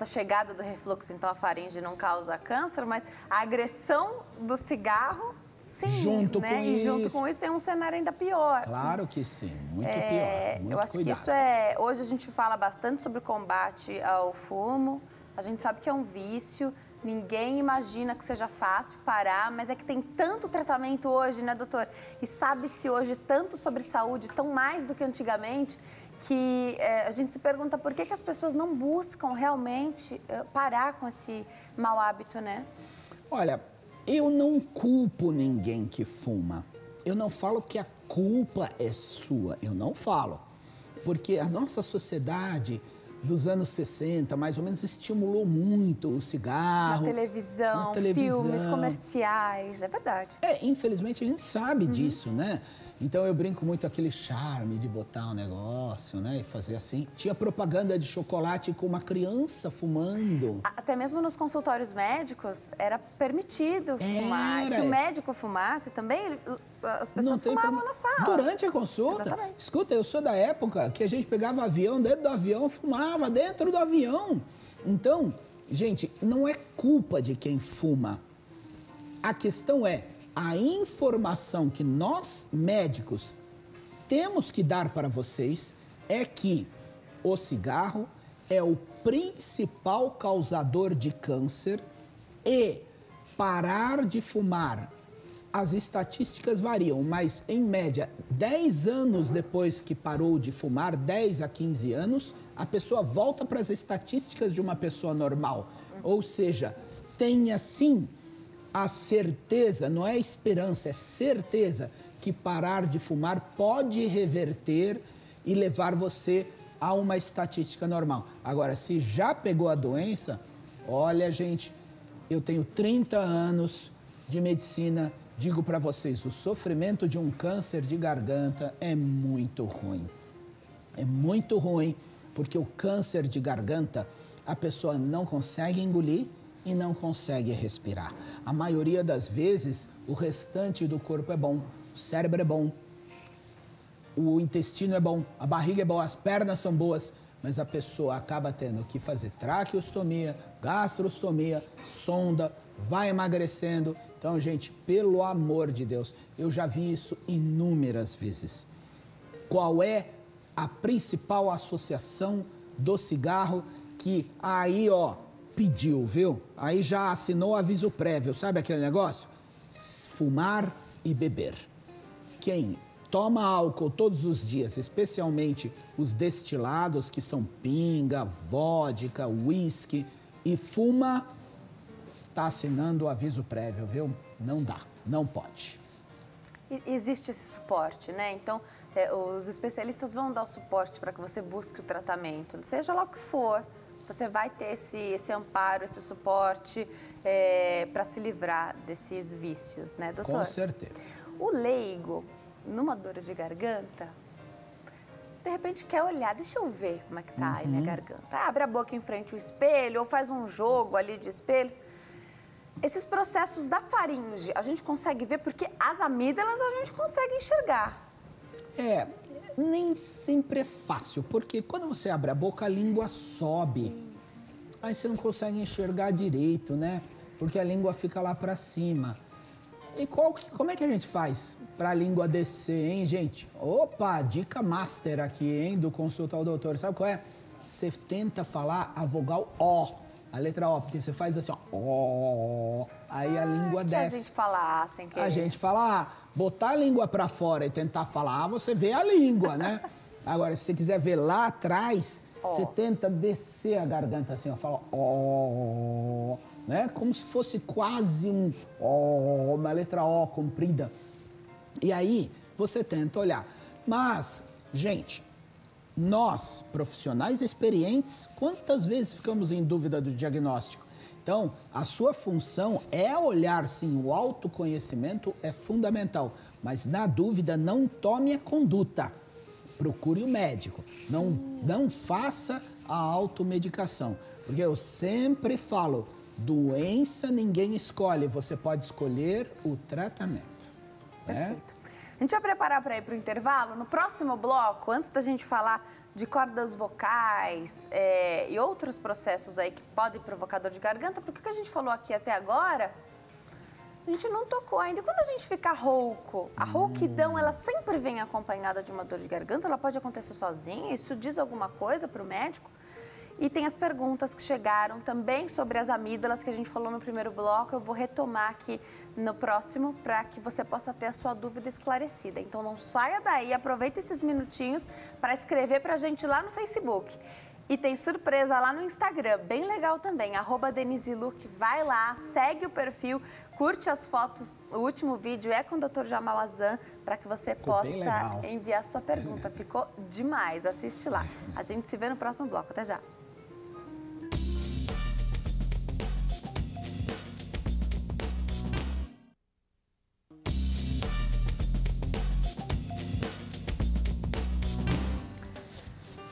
chegada do refluxo, então a faringe não causa câncer, mas a agressão do cigarro, sim, junto né? Com e isso. junto com isso tem um cenário ainda pior. Claro que sim, muito pior, muito eu acho cuidado. que isso hoje a gente fala bastante sobre o combate ao fumo, a gente sabe que é um vício, ninguém imagina que seja fácil parar, mas é que tem tanto tratamento hoje, né, doutor? E sabe-se hoje tanto sobre saúde, tão mais do que antigamente, que a gente se pergunta por que as pessoas não buscam realmente parar com esse mau hábito, né? Olha, eu não culpo ninguém que fuma. Eu não falo que a culpa é sua, eu não falo. Porque a nossa sociedade dos anos 60, mais ou menos, estimulou muito o cigarro. Na televisão, filmes, comerciais, é verdade. Infelizmente a gente sabe disso, né? Então eu brinco muito aquele charme de botar um negócio, né? E fazer assim. Tinha propaganda de chocolate com uma criança fumando. Até mesmo nos consultórios médicos era permitido fumar. Se o médico fumasse também, as pessoas fumavam na sala. Durante a consulta. Exatamente. Escuta, eu sou da época que a gente pegava avião, dentro do avião, fumava dentro do avião. Então, gente, não é culpa de quem fuma. A questão é a informação que nós, médicos, temos que dar para vocês é que o cigarro é o principal causador de câncer e parar de fumar. As estatísticas variam, mas em média, 10 anos depois que parou de fumar, 10 a 15 anos, a pessoa volta para as estatísticas de uma pessoa normal. Ou seja, tenha sim a certeza, não é esperança, é certeza que parar de fumar pode reverter e levar você a uma estatística normal. Agora, se já pegou a doença, olha, gente, eu tenho 30 anos de medicina, digo para vocês, o sofrimento de um câncer de garganta é muito ruim. É muito ruim. Porque o câncer de garganta, a pessoa não consegue engolir e não consegue respirar. A maioria das vezes, o restante do corpo é bom, o cérebro é bom, o intestino é bom, a barriga é boa, as pernas são boas, mas a pessoa acaba tendo que fazer traqueostomia, gastrostomia, sonda, vai emagrecendo. Então, gente, pelo amor de Deus, eu já vi isso inúmeras vezes. Qual é a principal associação do cigarro que aí, ó, pediu, viu? Aí já assinou aviso prévio, sabe aquele negócio? Fumar e beber. Quem toma álcool todos os dias, especialmente os destilados, que são pinga, vodka, uísque, e fuma, tá assinando o aviso prévio, viu? Não dá, não pode. Existe esse suporte, né? Então, os especialistas vão dar o suporte para que você busque o tratamento, seja lá o que for. Você vai ter esse amparo, esse suporte para se livrar desses vícios, né, doutor? Com certeza. O leigo, numa dor de garganta, de repente quer olhar, deixa eu ver como é que tá aí minha garganta. Abre a boca em frente ao espelho ou faz um jogo ali de espelhos. Esses processos da faringe, a gente consegue ver porque as amígdalas a gente consegue enxergar. Nem sempre é fácil, porque quando você abre a boca, a língua sobe. Isso. Aí você não consegue enxergar direito, né? Porque a língua fica lá pra cima. E como é que a gente faz pra língua descer, hein, gente? Opa, dica master aqui, hein, do Consulta ao Doutor. Sabe qual é? Você tenta falar a vogal O, a letra O, porque você faz assim, ó, aí a língua desce. A gente fala sem querer. A gente fala, botar a língua pra fora e tentar falar, você vê a língua, né? Agora, se você quiser ver lá atrás, você tenta descer a garganta assim, ó, fala ó, né? Como se fosse quase uma letra O comprida. E aí, você tenta olhar. Mas, gente, nós, profissionais experientes, quantas vezes ficamos em dúvida do diagnóstico? Então, a sua função é olhar, sim, o autoconhecimento é fundamental, mas na dúvida não tome a conduta, procure o médico, não faça a automedicação, porque eu sempre falo, doença ninguém escolhe, você pode escolher o tratamento. Perfeito. A gente vai preparar para ir para o intervalo. No próximo bloco, antes da gente falar de cordas vocais e outros processos aí que podem provocar dor de garganta, porque o que a gente falou aqui até agora, a gente não tocou ainda. E quando a gente fica rouco, a rouquidão, ela sempre vem acompanhada de uma dor de garganta, ela pode acontecer sozinha, isso diz alguma coisa para o médico? E tem as perguntas que chegaram também sobre as amígdalas que a gente falou no primeiro bloco. Eu vou retomar aqui no próximo para que você possa ter a sua dúvida esclarecida. Então não saia daí, aproveita esses minutinhos para escrever para a gente lá no Facebook. E tem surpresa lá no Instagram, bem legal também, @DeniseLuc. Vai lá, segue o perfil, curte as fotos. O último vídeo é com o Dr. Jamal Azan, para que você possa enviar sua pergunta. Ficou demais, assiste lá. A gente se vê no próximo bloco, até já.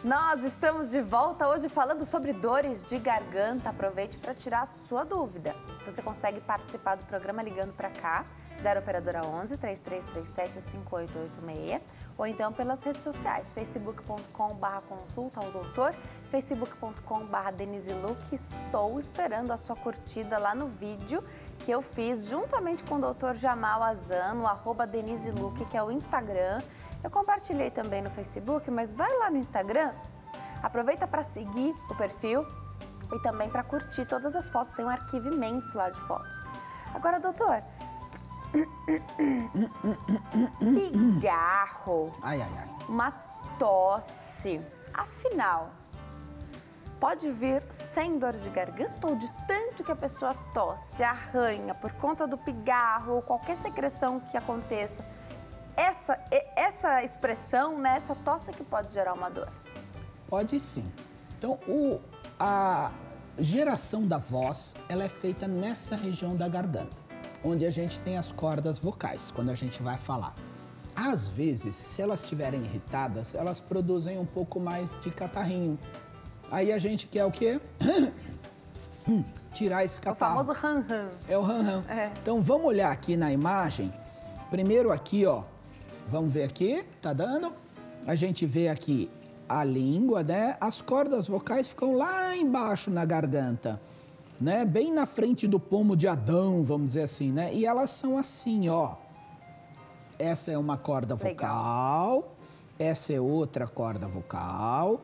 Nós estamos de volta hoje falando sobre dores de garganta. Aproveite para tirar a sua dúvida. Você consegue participar do programa ligando para cá, 0 operadora 11 3337 5886, ou então pelas redes sociais, facebook.com/consulta ao doutor, facebook.com/DeniseLuc. Estou esperando a sua curtida lá no vídeo que eu fiz juntamente com o Dr. Jamal Azan, no @DeniseLuc, que é o Instagram. Eu compartilhei também no Facebook, mas vai lá no Instagram, aproveita para seguir o perfil e também para curtir todas as fotos. Tem um arquivo imenso lá de fotos. Agora, doutor, pigarro, uma tosse, afinal, pode vir sem dor de garganta ou de tanto que a pessoa tosse, arranha por conta do pigarro ou qualquer secreção que aconteça? Essa expressão, né, essa tosse que pode gerar uma dor? Pode sim. Então, a geração da voz, ela é feita nessa região da garganta, onde a gente tem as cordas vocais, quando a gente vai falar. às vezes, se elas estiverem irritadas, elas produzem um pouco mais de catarrinho. Aí a gente quer o quê? Tirar esse catarro. O famoso ran-ran. É o ran-ran. É. Então, vamos olhar aqui na imagem. Primeiro aqui, ó. Vamos ver aqui, tá dando? A gente vê aqui a língua, né? As cordas vocais ficam lá embaixo na garganta, né? Bem na frente do pomo de Adão, vamos dizer assim, né? E elas são assim, ó. Essa é uma corda vocal, essa é outra corda vocal.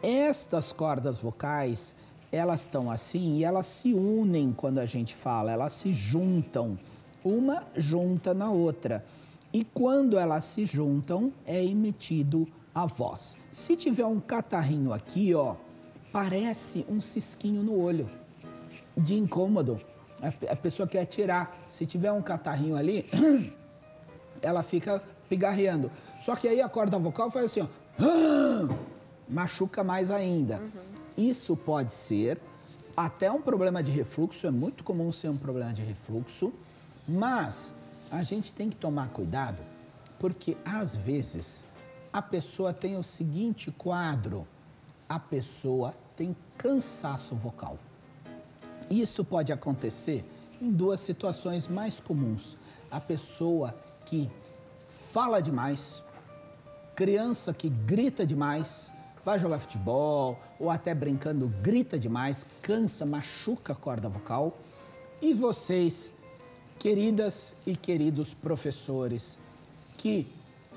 Estas cordas vocais, elas estão assim e elas se unem quando a gente fala, elas se juntam, uma junta na outra. E quando elas se juntam, é emitido a voz. Se tiver um catarrinho aqui, ó, parece um cisquinho no olho, de incômodo. A pessoa quer tirar. Se tiver um catarrinho ali, ela fica pigarreando. Só que aí a corda vocal faz assim, ó, machuca mais ainda. Isso pode ser até um problema de refluxo, é muito comum ser um problema de refluxo, mas a gente tem que tomar cuidado, porque às vezes a pessoa tem o seguinte quadro, a pessoa tem cansaço vocal. Isso pode acontecer em duas situações mais comuns. A pessoa que fala demais, criança que grita demais, vai jogar futebol ou até brincando, grita demais, cansa, machuca a corda vocal. E vocês, queridas e queridos professores, que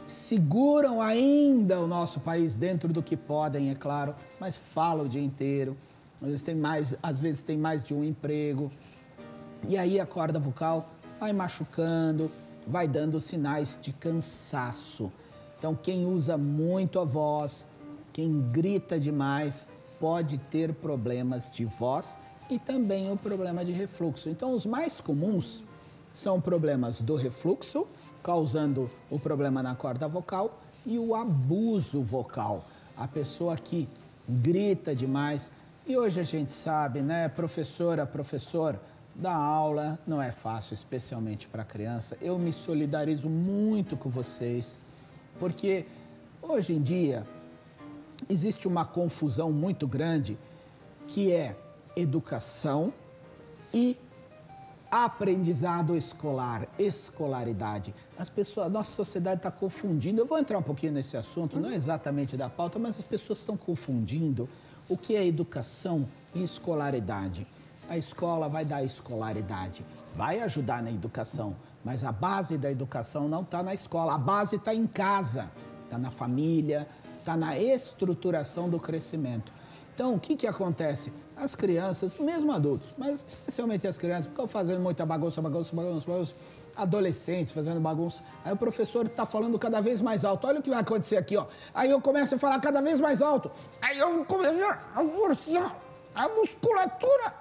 seguram ainda o nosso país dentro do que podem, é claro, mas falam o dia inteiro, às vezes tem mais de um emprego, e aí a corda vocal vai machucando, vai dando sinais de cansaço. Então, quem usa muito a voz, quem grita demais, pode ter problemas de voz e também o problema de refluxo. Então, os mais comuns são problemas do refluxo, causando o problema na corda vocal, e o abuso vocal. A pessoa que grita demais. E hoje a gente sabe, né, professor, dar aula não é fácil, especialmente para criança. Eu me solidarizo muito com vocês, porque hoje em dia existe uma confusão muito grande que é educação e aprendizado escolar, escolaridade. As pessoas, a nossa sociedade está confundindo. Eu vou entrar um pouquinho nesse assunto, não é exatamente da pauta, mas as pessoas estão confundindo o que é educação e escolaridade. A escola vai dar escolaridade, vai ajudar na educação, mas a base da educação não está na escola, a base está em casa, está na família, está na estruturação do crescimento. Então, o que acontece? As crianças, mesmo adultos, mas especialmente as crianças, ficam fazendo muita bagunça, adolescentes fazendo bagunça. Aí o professor está falando cada vez mais alto. Olha o que vai acontecer aqui, ó. Aí eu começo a falar cada vez mais alto. Aí eu começo a forçar a musculatura.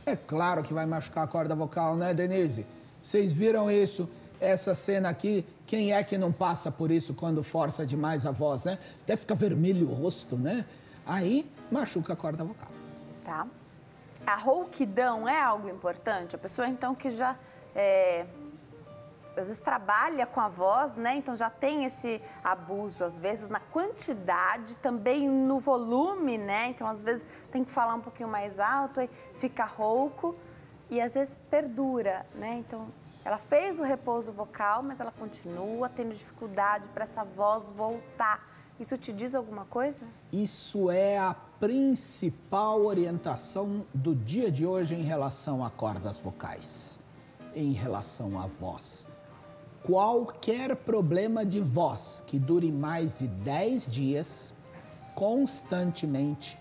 É claro que vai machucar a corda vocal, né, Denise? Vocês viram isso, essa cena aqui? Quem é que não passa por isso quando força demais a voz, né? Até fica vermelho o rosto, né? Aí machuca a corda vocal. Tá. A rouquidão é algo importante? A pessoa, então, que já, às vezes, trabalha com a voz, né? Então, já tem esse abuso, às vezes, na quantidade, também no volume, né? Então, às vezes, tem que falar um pouquinho mais alto, aí fica rouco e, às vezes, perdura, né? Então, ela fez o repouso vocal, mas ela continua tendo dificuldade para essa voz voltar. Isso te diz alguma coisa? Isso é a principal orientação do dia de hoje em relação a cordas vocais, em relação à voz. Qualquer problema de voz que dure mais de 10 dias, constantemente,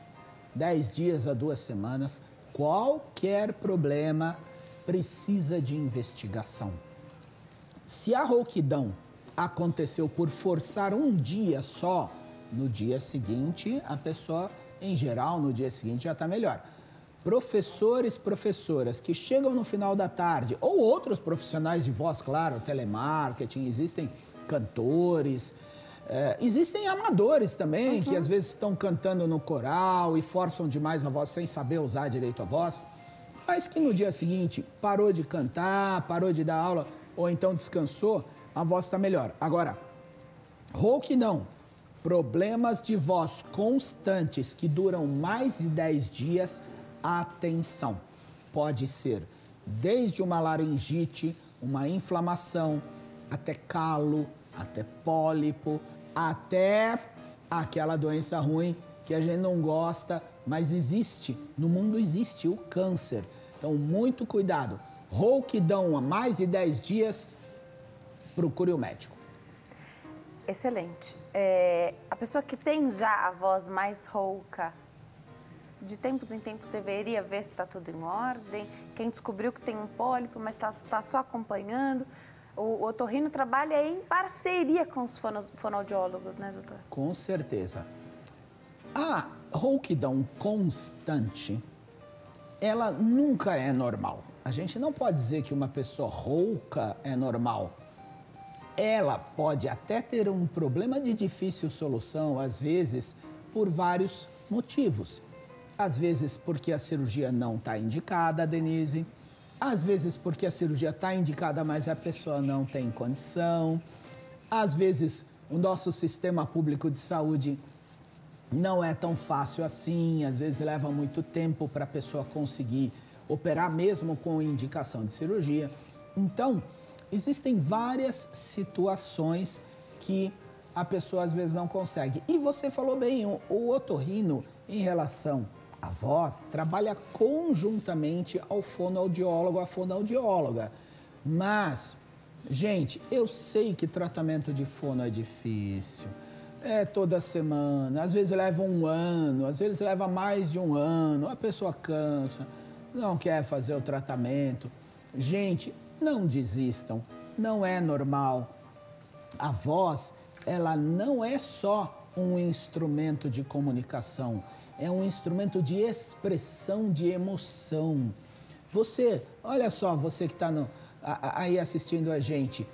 10 dias a 2 semanas, qualquer problema precisa de investigação. Se a rouquidão aconteceu por forçar um dia só, no dia seguinte, a pessoa, em geral, no dia seguinte já está melhor. Professores, professoras que chegam no final da tarde, ou outros profissionais de voz, claro, telemarketing, existem cantores, existem amadores também, que às vezes estão cantando no coral e forçam demais a voz sem saber usar direito a voz, mas que no dia seguinte parou de cantar, parou de dar aula, ou então descansou, a voz está melhor. Agora, rouquidão, problemas de voz constantes que duram mais de 10 dias, atenção. Pode ser desde uma laringite, uma inflamação, até calo, até pólipo, até aquela doença ruim que a gente não gosta, mas existe, no mundo existe o câncer. Então, muito cuidado. Rouquidão há mais de 10 dias, procure o médico. Excelente. A pessoa que tem já a voz mais rouca, de tempos em tempos deveria ver se está tudo em ordem. Quem descobriu que tem um pólipo, mas está só acompanhando. O otorrino trabalha em parceria com os fonoaudiólogos, né, doutor? Com certeza. A rouquidão constante, ela nunca é normal. A gente não pode dizer que uma pessoa rouca é normal. Ela pode até ter um problema de difícil solução, às vezes, por vários motivos. Às vezes porque a cirurgia não está indicada, Denise. Às vezes porque a cirurgia está indicada, mas a pessoa não tem condição. Às vezes o nosso sistema público de saúde não é tão fácil assim. Às vezes leva muito tempo para a pessoa conseguir operar mesmo com indicação de cirurgia. Então, existem várias situações que a pessoa às vezes não consegue. E você falou bem, o otorrino, em relação à voz, trabalha conjuntamente ao fonoaudiólogo, à fonoaudióloga. Mas, gente, eu sei que tratamento de fono é difícil. É toda semana, às vezes leva um ano, às vezes leva mais de um ano, a pessoa cansa, não quer fazer o tratamento. Gente, não desistam, não é normal. A voz, ela não é só um instrumento de comunicação, é um instrumento de expressão de emoção. Você, olha só, você que está aí assistindo a gente,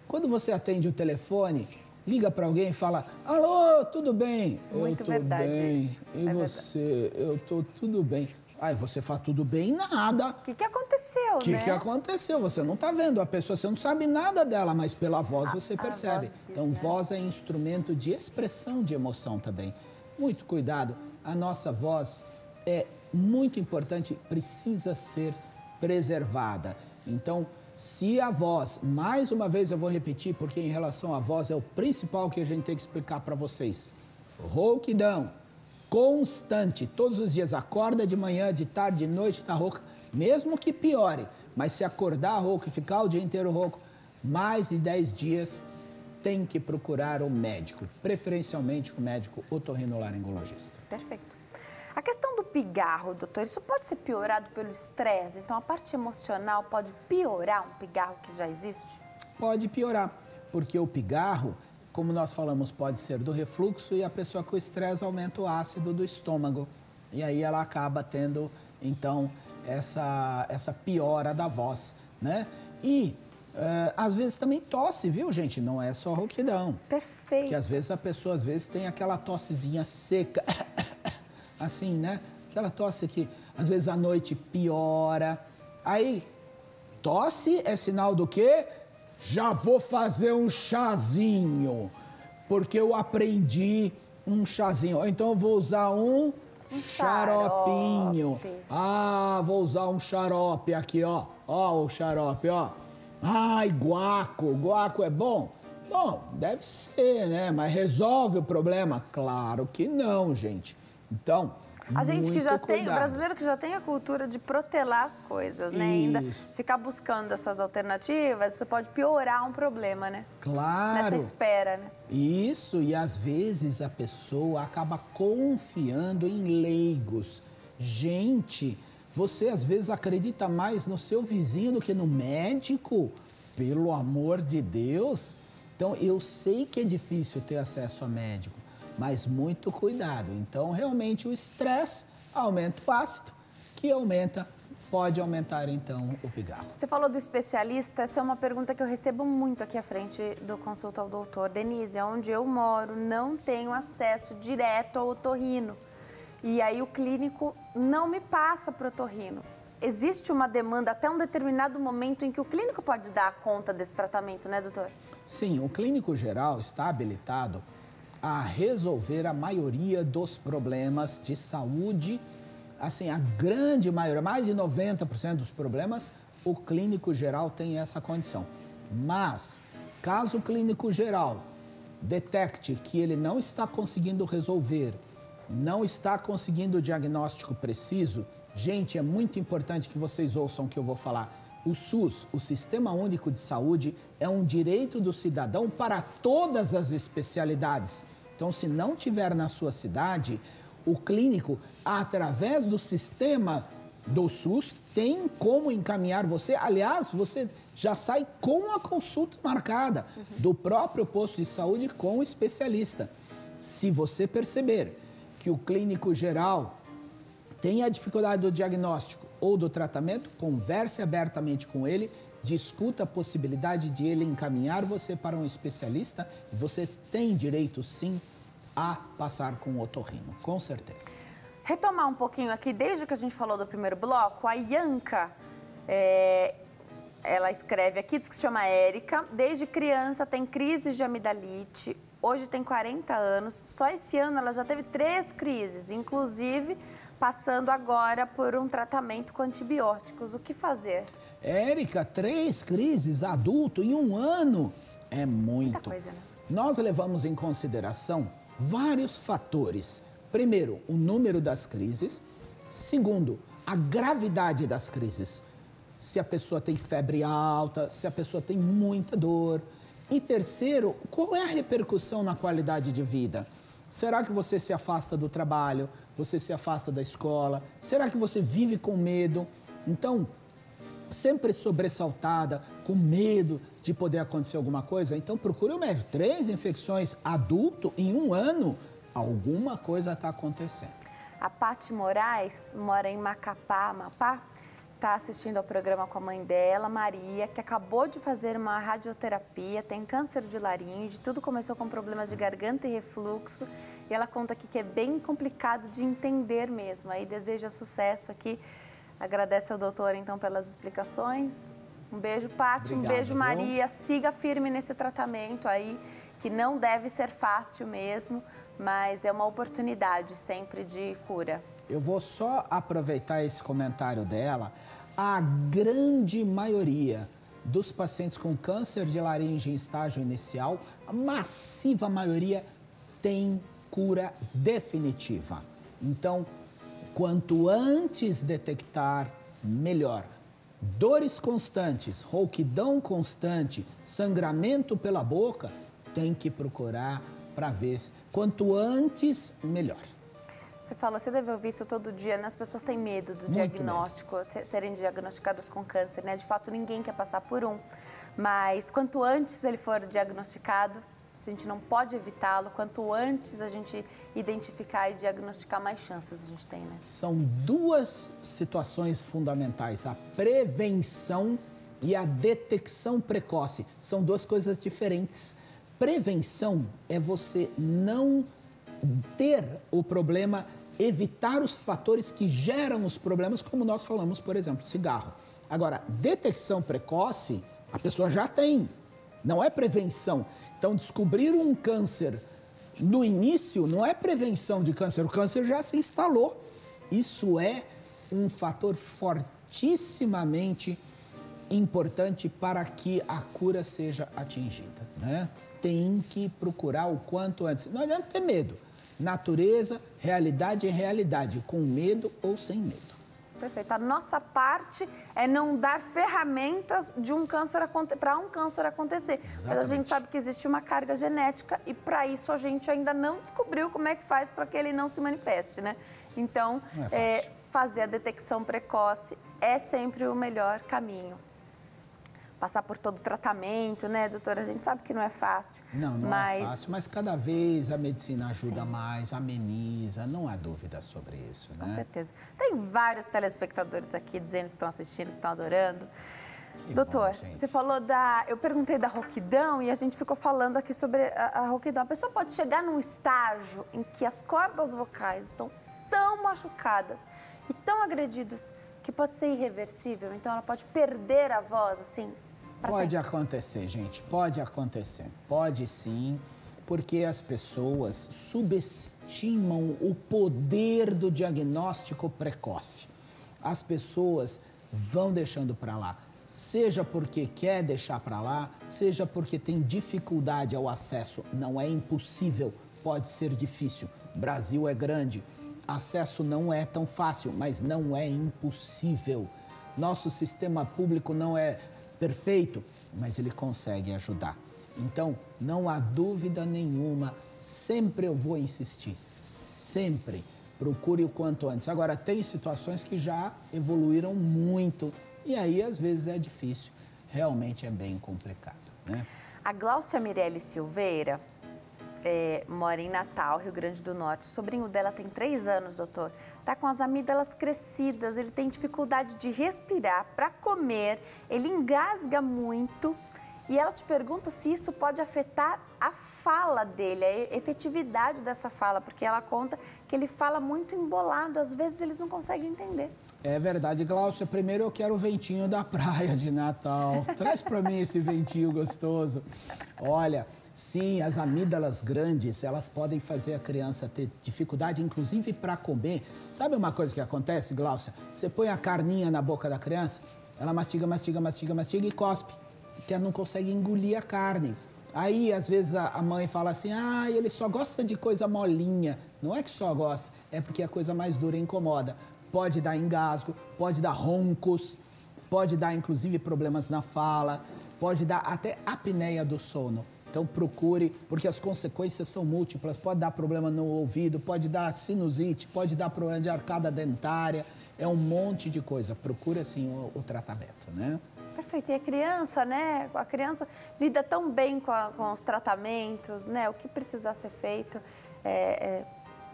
quando você atende o telefone, liga para alguém e fala: alô, tudo bem? Muito eu tô verdade bem. isso. E você? Eu tô tudo bem. Aí você fala: tudo bem, nada. O que aconteceu, O que aconteceu? Você não está vendo a pessoa, você não sabe nada dela, mas pela voz você percebe. Voz diz, então, né? voz é instrumento de expressão de emoção também. Muito cuidado. A nossa voz é muito importante, precisa ser preservada. Então, se a voz, mais uma vez eu vou repetir, porque em relação à voz é o principal que a gente tem que explicar para vocês. Rouquidão constante, todos os dias, acorda de manhã, de tarde, de noite, tá rouca, mesmo que piore, mas se acordar rouco e ficar o dia inteiro rouco, mais de 10 dias, tem que procurar o médico, preferencialmente o médico otorrinolaringologista. Perfeito. A questão do pigarro, doutor, isso pode ser piorado pelo estresse? Então, a parte emocional pode piorar um pigarro que já existe? Pode piorar, porque o pigarro, como nós falamos, pode ser do refluxo e a pessoa com estresse aumenta o ácido do estômago. E aí ela acaba tendo, então, essa piora da voz, né? E às vezes também tosse, viu, gente? Não é só rouquidão. Perfeito. Porque às vezes a pessoa tem aquela tossezinha seca, assim, né? Aquela tosse que às vezes à noite piora. Aí, tosse é sinal do quê? Já vou fazer um chazinho, porque eu aprendi um chazinho. Ou então eu vou usar um xaropinho. Ah, vou usar um xarope aqui, ó. Ó o xarope, ó. Ai, guaco. Guaco é bom? Bom, deve ser, né? Mas resolve o problema? Claro que não, gente. Então, a gente que já tem, o cuidado. brasileiro que já tem a cultura de protelar as coisas, né? Ainda ficar buscando essas alternativas, isso pode piorar um problema, né? Claro. Nessa espera, né? Isso, e às vezes a pessoa acaba confiando em leigos. Gente, você às vezes acredita mais no seu vizinho do que no médico? Pelo amor de Deus! Então, eu sei que é difícil ter acesso a médico, mas muito cuidado. Então, realmente, o estresse aumenta o ácido, que pode aumentar, então, o pigarro. Você falou do especialista, essa é uma pergunta que eu recebo muito aqui à frente do Consulta ao Doutor. Denise, onde eu moro, não tenho acesso direto ao otorrino. E aí o clínico não me passa para o otorrino. existe uma demanda até um determinado momento em que o clínico pode dar conta desse tratamento, né, doutor? Sim, o clínico geral está habilitado a resolver a maioria dos problemas de saúde. Assim, a grande maioria, mais de 90% dos problemas, o clínico geral tem essa condição. Mas, caso o clínico geral detecte que ele não está conseguindo resolver, não está conseguindo o diagnóstico preciso, gente, é muito importante que vocês ouçam o que eu vou falar. O SUS, o Sistema Único de Saúde, é um direito do cidadão para todas as especialidades. Então, se não tiver na sua cidade, o clínico, através do sistema do SUS, tem como encaminhar você. Aliás, você já sai com a consulta marcada do próprio posto de saúde com o especialista. Se você perceber que o clínico geral tem a dificuldade do diagnóstico ou do tratamento, converse abertamente com ele, discuta a possibilidade de ele encaminhar você para um especialista e você tem direito, sim, a passar com o otorrino, com certeza. Retomar um pouquinho aqui, desde que a gente falou do primeiro bloco, a Ianca, ela escreve aqui, diz que se chama Érica, desde criança tem crises de amidalite, hoje tem 40 anos, só esse ano ela já teve 3 crises, inclusive passando agora por um tratamento com antibióticos. O que fazer? Érica, 3 crises, adulto, em 1 ano, é muito. Muita coisa, né? Nós levamos em consideração vários fatores. Primeiro, o número das crises. Segundo, a gravidade das crises. Se a pessoa tem febre alta, se a pessoa tem muita dor. E terceiro, qual é a repercussão na qualidade de vida? Será que você se afasta do trabalho? Você se afasta da escola? Será que você vive com medo? Então, sempre sobressaltada, com medo de poder acontecer alguma coisa, então procure o médico. 3 infecções adulto em 1 ano, alguma coisa está acontecendo. A Paty Moraes mora em Macapá, Amapá, está assistindo ao programa com a mãe dela, Maria, que acabou de fazer uma radioterapia, tem câncer de laringe, tudo começou com problemas de garganta e refluxo, e ela conta aqui que é bem complicado de entender mesmo, aí deseja sucesso aqui. Agradece ao doutor, então, pelas explicações. Um beijo, Paty. Um beijo, Maria. Siga firme nesse tratamento aí, que não deve ser fácil mesmo, mas é uma oportunidade sempre de cura. Eu vou só aproveitar esse comentário dela. A grande maioria dos pacientes com câncer de laringe em estágio inicial, a massiva maioria tem cura definitiva. Então, quanto antes detectar, melhor. Dores constantes, rouquidão constante, sangramento pela boca, tem que procurar para ver. Quanto antes, melhor. Você falou, você deve ouvir isso todo dia, né? As pessoas têm medo do diagnóstico, serem diagnosticadas com câncer, né? De fato, ninguém quer passar por um. Mas quanto antes ele for diagnosticado, a gente não pode evitá-lo, quanto antes a gente identificar e diagnosticar, mais chances a gente tem, né? São 2 situações fundamentais, a prevenção e a detecção precoce. São 2 coisas diferentes. Prevenção é você não ter o problema, evitar os fatores que geram os problemas, como nós falamos, por exemplo, cigarro. Agora, detecção precoce, a pessoa já tem, não é prevenção. Então, descobrir um câncer no início não é prevenção de câncer, o câncer já se instalou. Isso é um fator fortissimamente importante para que a cura seja atingida, né? Tem que procurar o quanto antes. Não adianta ter medo. Natureza, realidade é realidade, com medo ou sem medo. Perfeito. A nossa parte é não dar ferramentas de para um câncer acontecer. Exatamente. Mas a gente sabe que existe uma carga genética e para isso a gente ainda não descobriu como é que faz para que ele não se manifeste, né? Então, fazer a detecção precoce é sempre o melhor caminho. Passar por todo o tratamento, né, doutora? A gente sabe que não é fácil. Não é fácil, mas cada vez a medicina ajuda mais, ameniza, não há dúvida sobre isso, né? Com certeza. Tem vários telespectadores aqui dizendo que estão assistindo, que estão adorando. Que doutor, bom, você falou eu perguntei da rouquidão e a gente ficou falando aqui sobre a rouquidão. A pessoa pode chegar num estágio em que as cordas vocais estão tão machucadas e tão agredidas que pode ser irreversível? Então, ela pode perder a voz, assim? Pode acontecer, gente, pode acontecer. Pode sim, porque as pessoas subestimam o poder do diagnóstico precoce. As pessoas vão deixando para lá, seja porque quer deixar para lá, seja porque tem dificuldade ao acesso. Não é impossível, pode ser difícil. Brasil é grande, acesso não é tão fácil, mas não é impossível. Nosso sistema público não é perfeito, mas ele consegue ajudar. Então, não há dúvida nenhuma, sempre eu vou insistir, sempre procure o quanto antes. Agora, tem situações que já evoluíram muito e aí, às vezes, é difícil, realmente é bem complicado, né? A Gláucia Mirelli Silveira mora em Natal, Rio Grande do Norte. O sobrinho dela tem 3 anos, doutor. Está com as amígdalas crescidas, ele tem dificuldade de respirar, para comer, ele engasga muito. E ela te pergunta se isso pode afetar a fala dele, a efetividade dessa fala, porque ela conta que ele fala muito embolado, às vezes eles não conseguem entender. É verdade, Gláucia. Primeiro eu quero o ventinho da praia de Natal. Traz para mim esse ventinho gostoso. Olha, sim, as amígdalas grandes, elas podem fazer a criança ter dificuldade, inclusive para comer. Sabe uma coisa que acontece, Gláucia? Você põe a carninha na boca da criança, ela mastiga, mastiga, mastiga, mastiga e cospe, porque ela não consegue engolir a carne. Aí, às vezes, a mãe fala assim, ele só gosta de coisa molinha. Não é que só gosta, é porque a coisa mais dura incomoda. Pode dar engasgo, pode dar roncos, pode dar, inclusive, problemas na fala, pode dar até apneia do sono. Então, procure, porque as consequências são múltiplas. Pode dar problema no ouvido, pode dar sinusite, pode dar problema de arcada dentária. É um monte de coisa. Procure, assim, o tratamento, né? Perfeito. E a criança, né? A criança lida tão bem com os tratamentos, né? O que precisa ser feito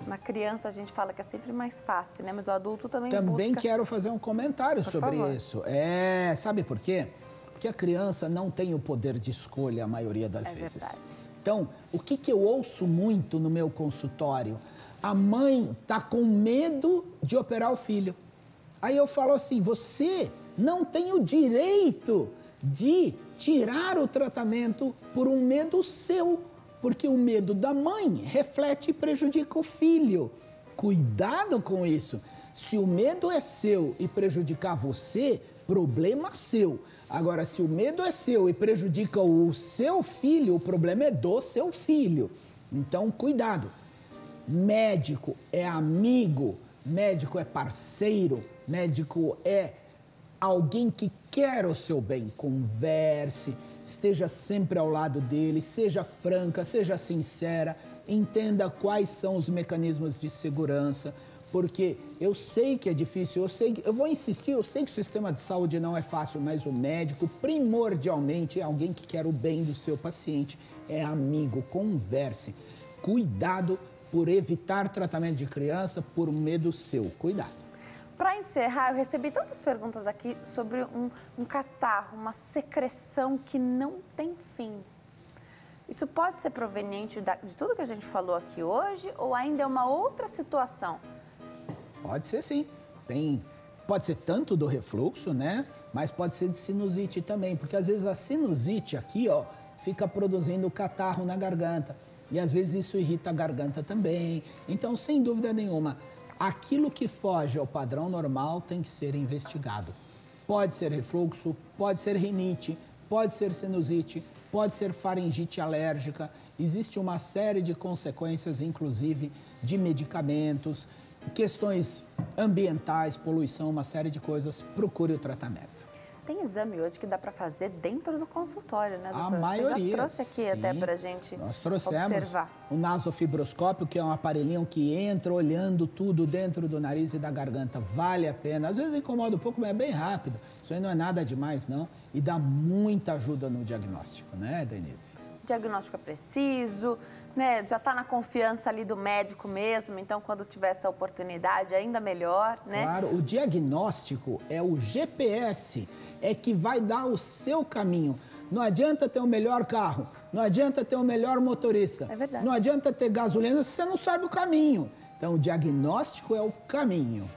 na criança a gente fala que é sempre mais fácil, né? Mas o adulto também busca. Quero fazer um comentário sobre favor. isso. Sabe por quê? Porque a criança não tem o poder de escolha a maioria das vezes. Verdade. Então, o que eu ouço muito no meu consultório? A mãe tá com medo de operar o filho. Aí eu falo assim, você não tem o direito de tirar o tratamento por um medo seu. Porque o medo da mãe reflete e prejudica o filho. Cuidado com isso. Se o medo é seu e prejudicar você, problema seu. Agora, se o medo é seu e prejudica o seu filho, o problema é do seu filho. Então, cuidado. Médico é amigo, médico é parceiro, médico é alguém que quer o seu bem. Converse, esteja sempre ao lado dele, seja franca, seja sincera, entenda quais são os mecanismos de segurança, porque eu sei que é difícil, eu vou insistir, eu sei que o sistema de saúde não é fácil, mas o médico primordialmente é alguém que quer o bem do seu paciente, é amigo, converse. Cuidado por evitar tratamento de criança por medo seu, cuidado. Para encerrar, eu recebi tantas perguntas aqui sobre um catarro, uma secreção que não tem fim. Isso pode ser proveniente de tudo que a gente falou aqui hoje ou ainda é uma outra situação? Pode ser sim. Pode ser tanto do refluxo, né? Mas pode ser de sinusite também, porque às vezes a sinusite aqui, ó, fica produzindo catarro na garganta. E às vezes isso irrita a garganta também. Então, sem dúvida nenhuma, aquilo que foge ao padrão normal tem que ser investigado. Pode ser refluxo, pode ser rinite, pode ser sinusite, pode ser faringite alérgica. Existe uma série de consequências, inclusive de medicamentos, questões ambientais, poluição, uma série de coisas. Procure o tratamento. Tem exame hoje que dá para fazer dentro do consultório, né, doutor? A maioria, você já trouxe aqui sim. até para a gente Nós trouxemos observar. o nasofibroscópio, que é um aparelhinho que entra olhando tudo dentro do nariz e da garganta. Vale a pena. Às vezes incomoda um pouco, mas é bem rápido. Isso aí não é nada demais, não. E dá muita ajuda no diagnóstico, né, Denise? O diagnóstico é preciso, né? Já está na confiança ali do médico mesmo, então quando tiver essa oportunidade, ainda melhor, né? Claro, o diagnóstico é o GPS, é que vai dar o seu caminho. Não adianta ter o melhor carro, não adianta ter o melhor motorista. É verdade. Não adianta ter gasolina se você não sabe o caminho. Então, o diagnóstico é o caminho.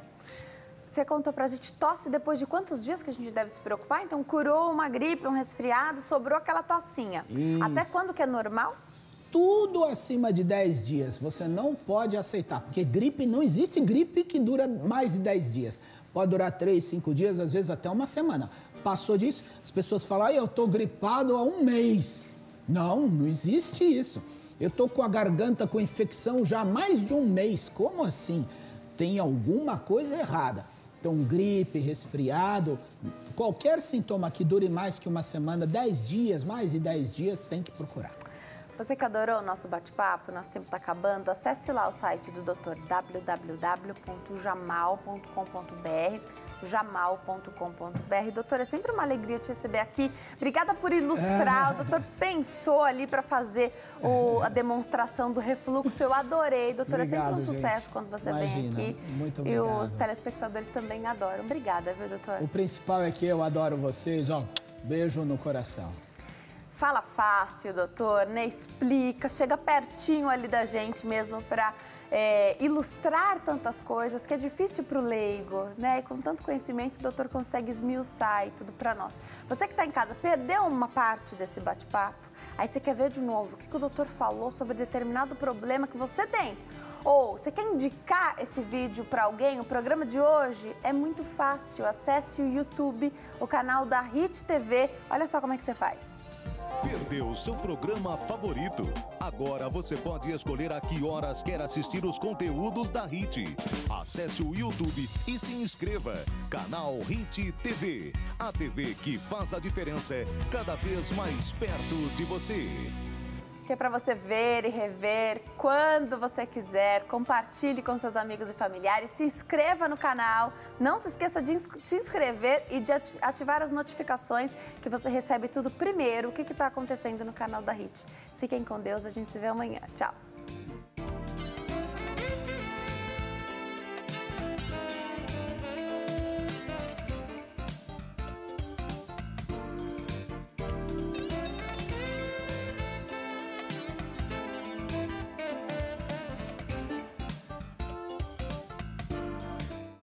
você contou pra gente, tosse depois de quantos dias que a gente deve se preocupar? Então, curou uma gripe, um resfriado, sobrou aquela tossinha. Isso. Até quando que é normal? Tudo acima de 10 dias você não pode aceitar, porque gripe, não existe gripe que dura mais de 10 dias. Pode durar 3, 5 dias, às vezes até uma semana. Passou disso, as pessoas falam, eu tô gripado há um mês. Não, não existe isso. Eu tô com a garganta com infecção já há mais de um mês. Como assim? Tem alguma coisa errada. Então, gripe, resfriado, qualquer sintoma que dure mais que uma semana, 10 dias, mais de 10 dias, tem que procurar. Você que adorou o nosso bate-papo, nosso tempo está acabando, acesse lá o site do doutor, www.jamal.com.br, jamal.com.br. Doutor, é sempre uma alegria te receber aqui. Obrigada por ilustrar. O doutor pensou ali para fazer a demonstração do refluxo. Eu adorei. Doutor, Obrigado, é sempre um sucesso gente. quando você Imagina, vem aqui. muito E obrigado. os telespectadores também adoram. Obrigada, viu, doutor? O principal é que eu adoro vocês, ó, beijo no coração. Fala fácil, doutor, né? Explica, chega pertinho ali da gente mesmo para ilustrar tantas coisas que é difícil para o leigo, né? E com tanto conhecimento, o doutor consegue esmiuçar e tudo para nós. Você que está em casa, perdeu uma parte desse bate-papo? Aí você quer ver de novo o que o doutor falou sobre determinado problema que você tem? Ou você quer indicar esse vídeo para alguém? O programa de hoje é muito fácil. Acesse o YouTube, o canal da Hit TV. Olha só como é que você faz. Perdeu seu programa favorito? Agora você pode escolher a que horas quer assistir os conteúdos da Hit. Acesse o YouTube e se inscreva. Canal Hit TV. A TV que faz a diferença cada vez mais perto de você. Que é para você ver e rever quando você quiser. Compartilhe com seus amigos e familiares. Se inscreva no canal. Não se esqueça de se inscrever e de ativar as notificações, que você recebe tudo primeiro. O que está acontecendo no canal da Hit. Fiquem com Deus. A gente se vê amanhã. Tchau.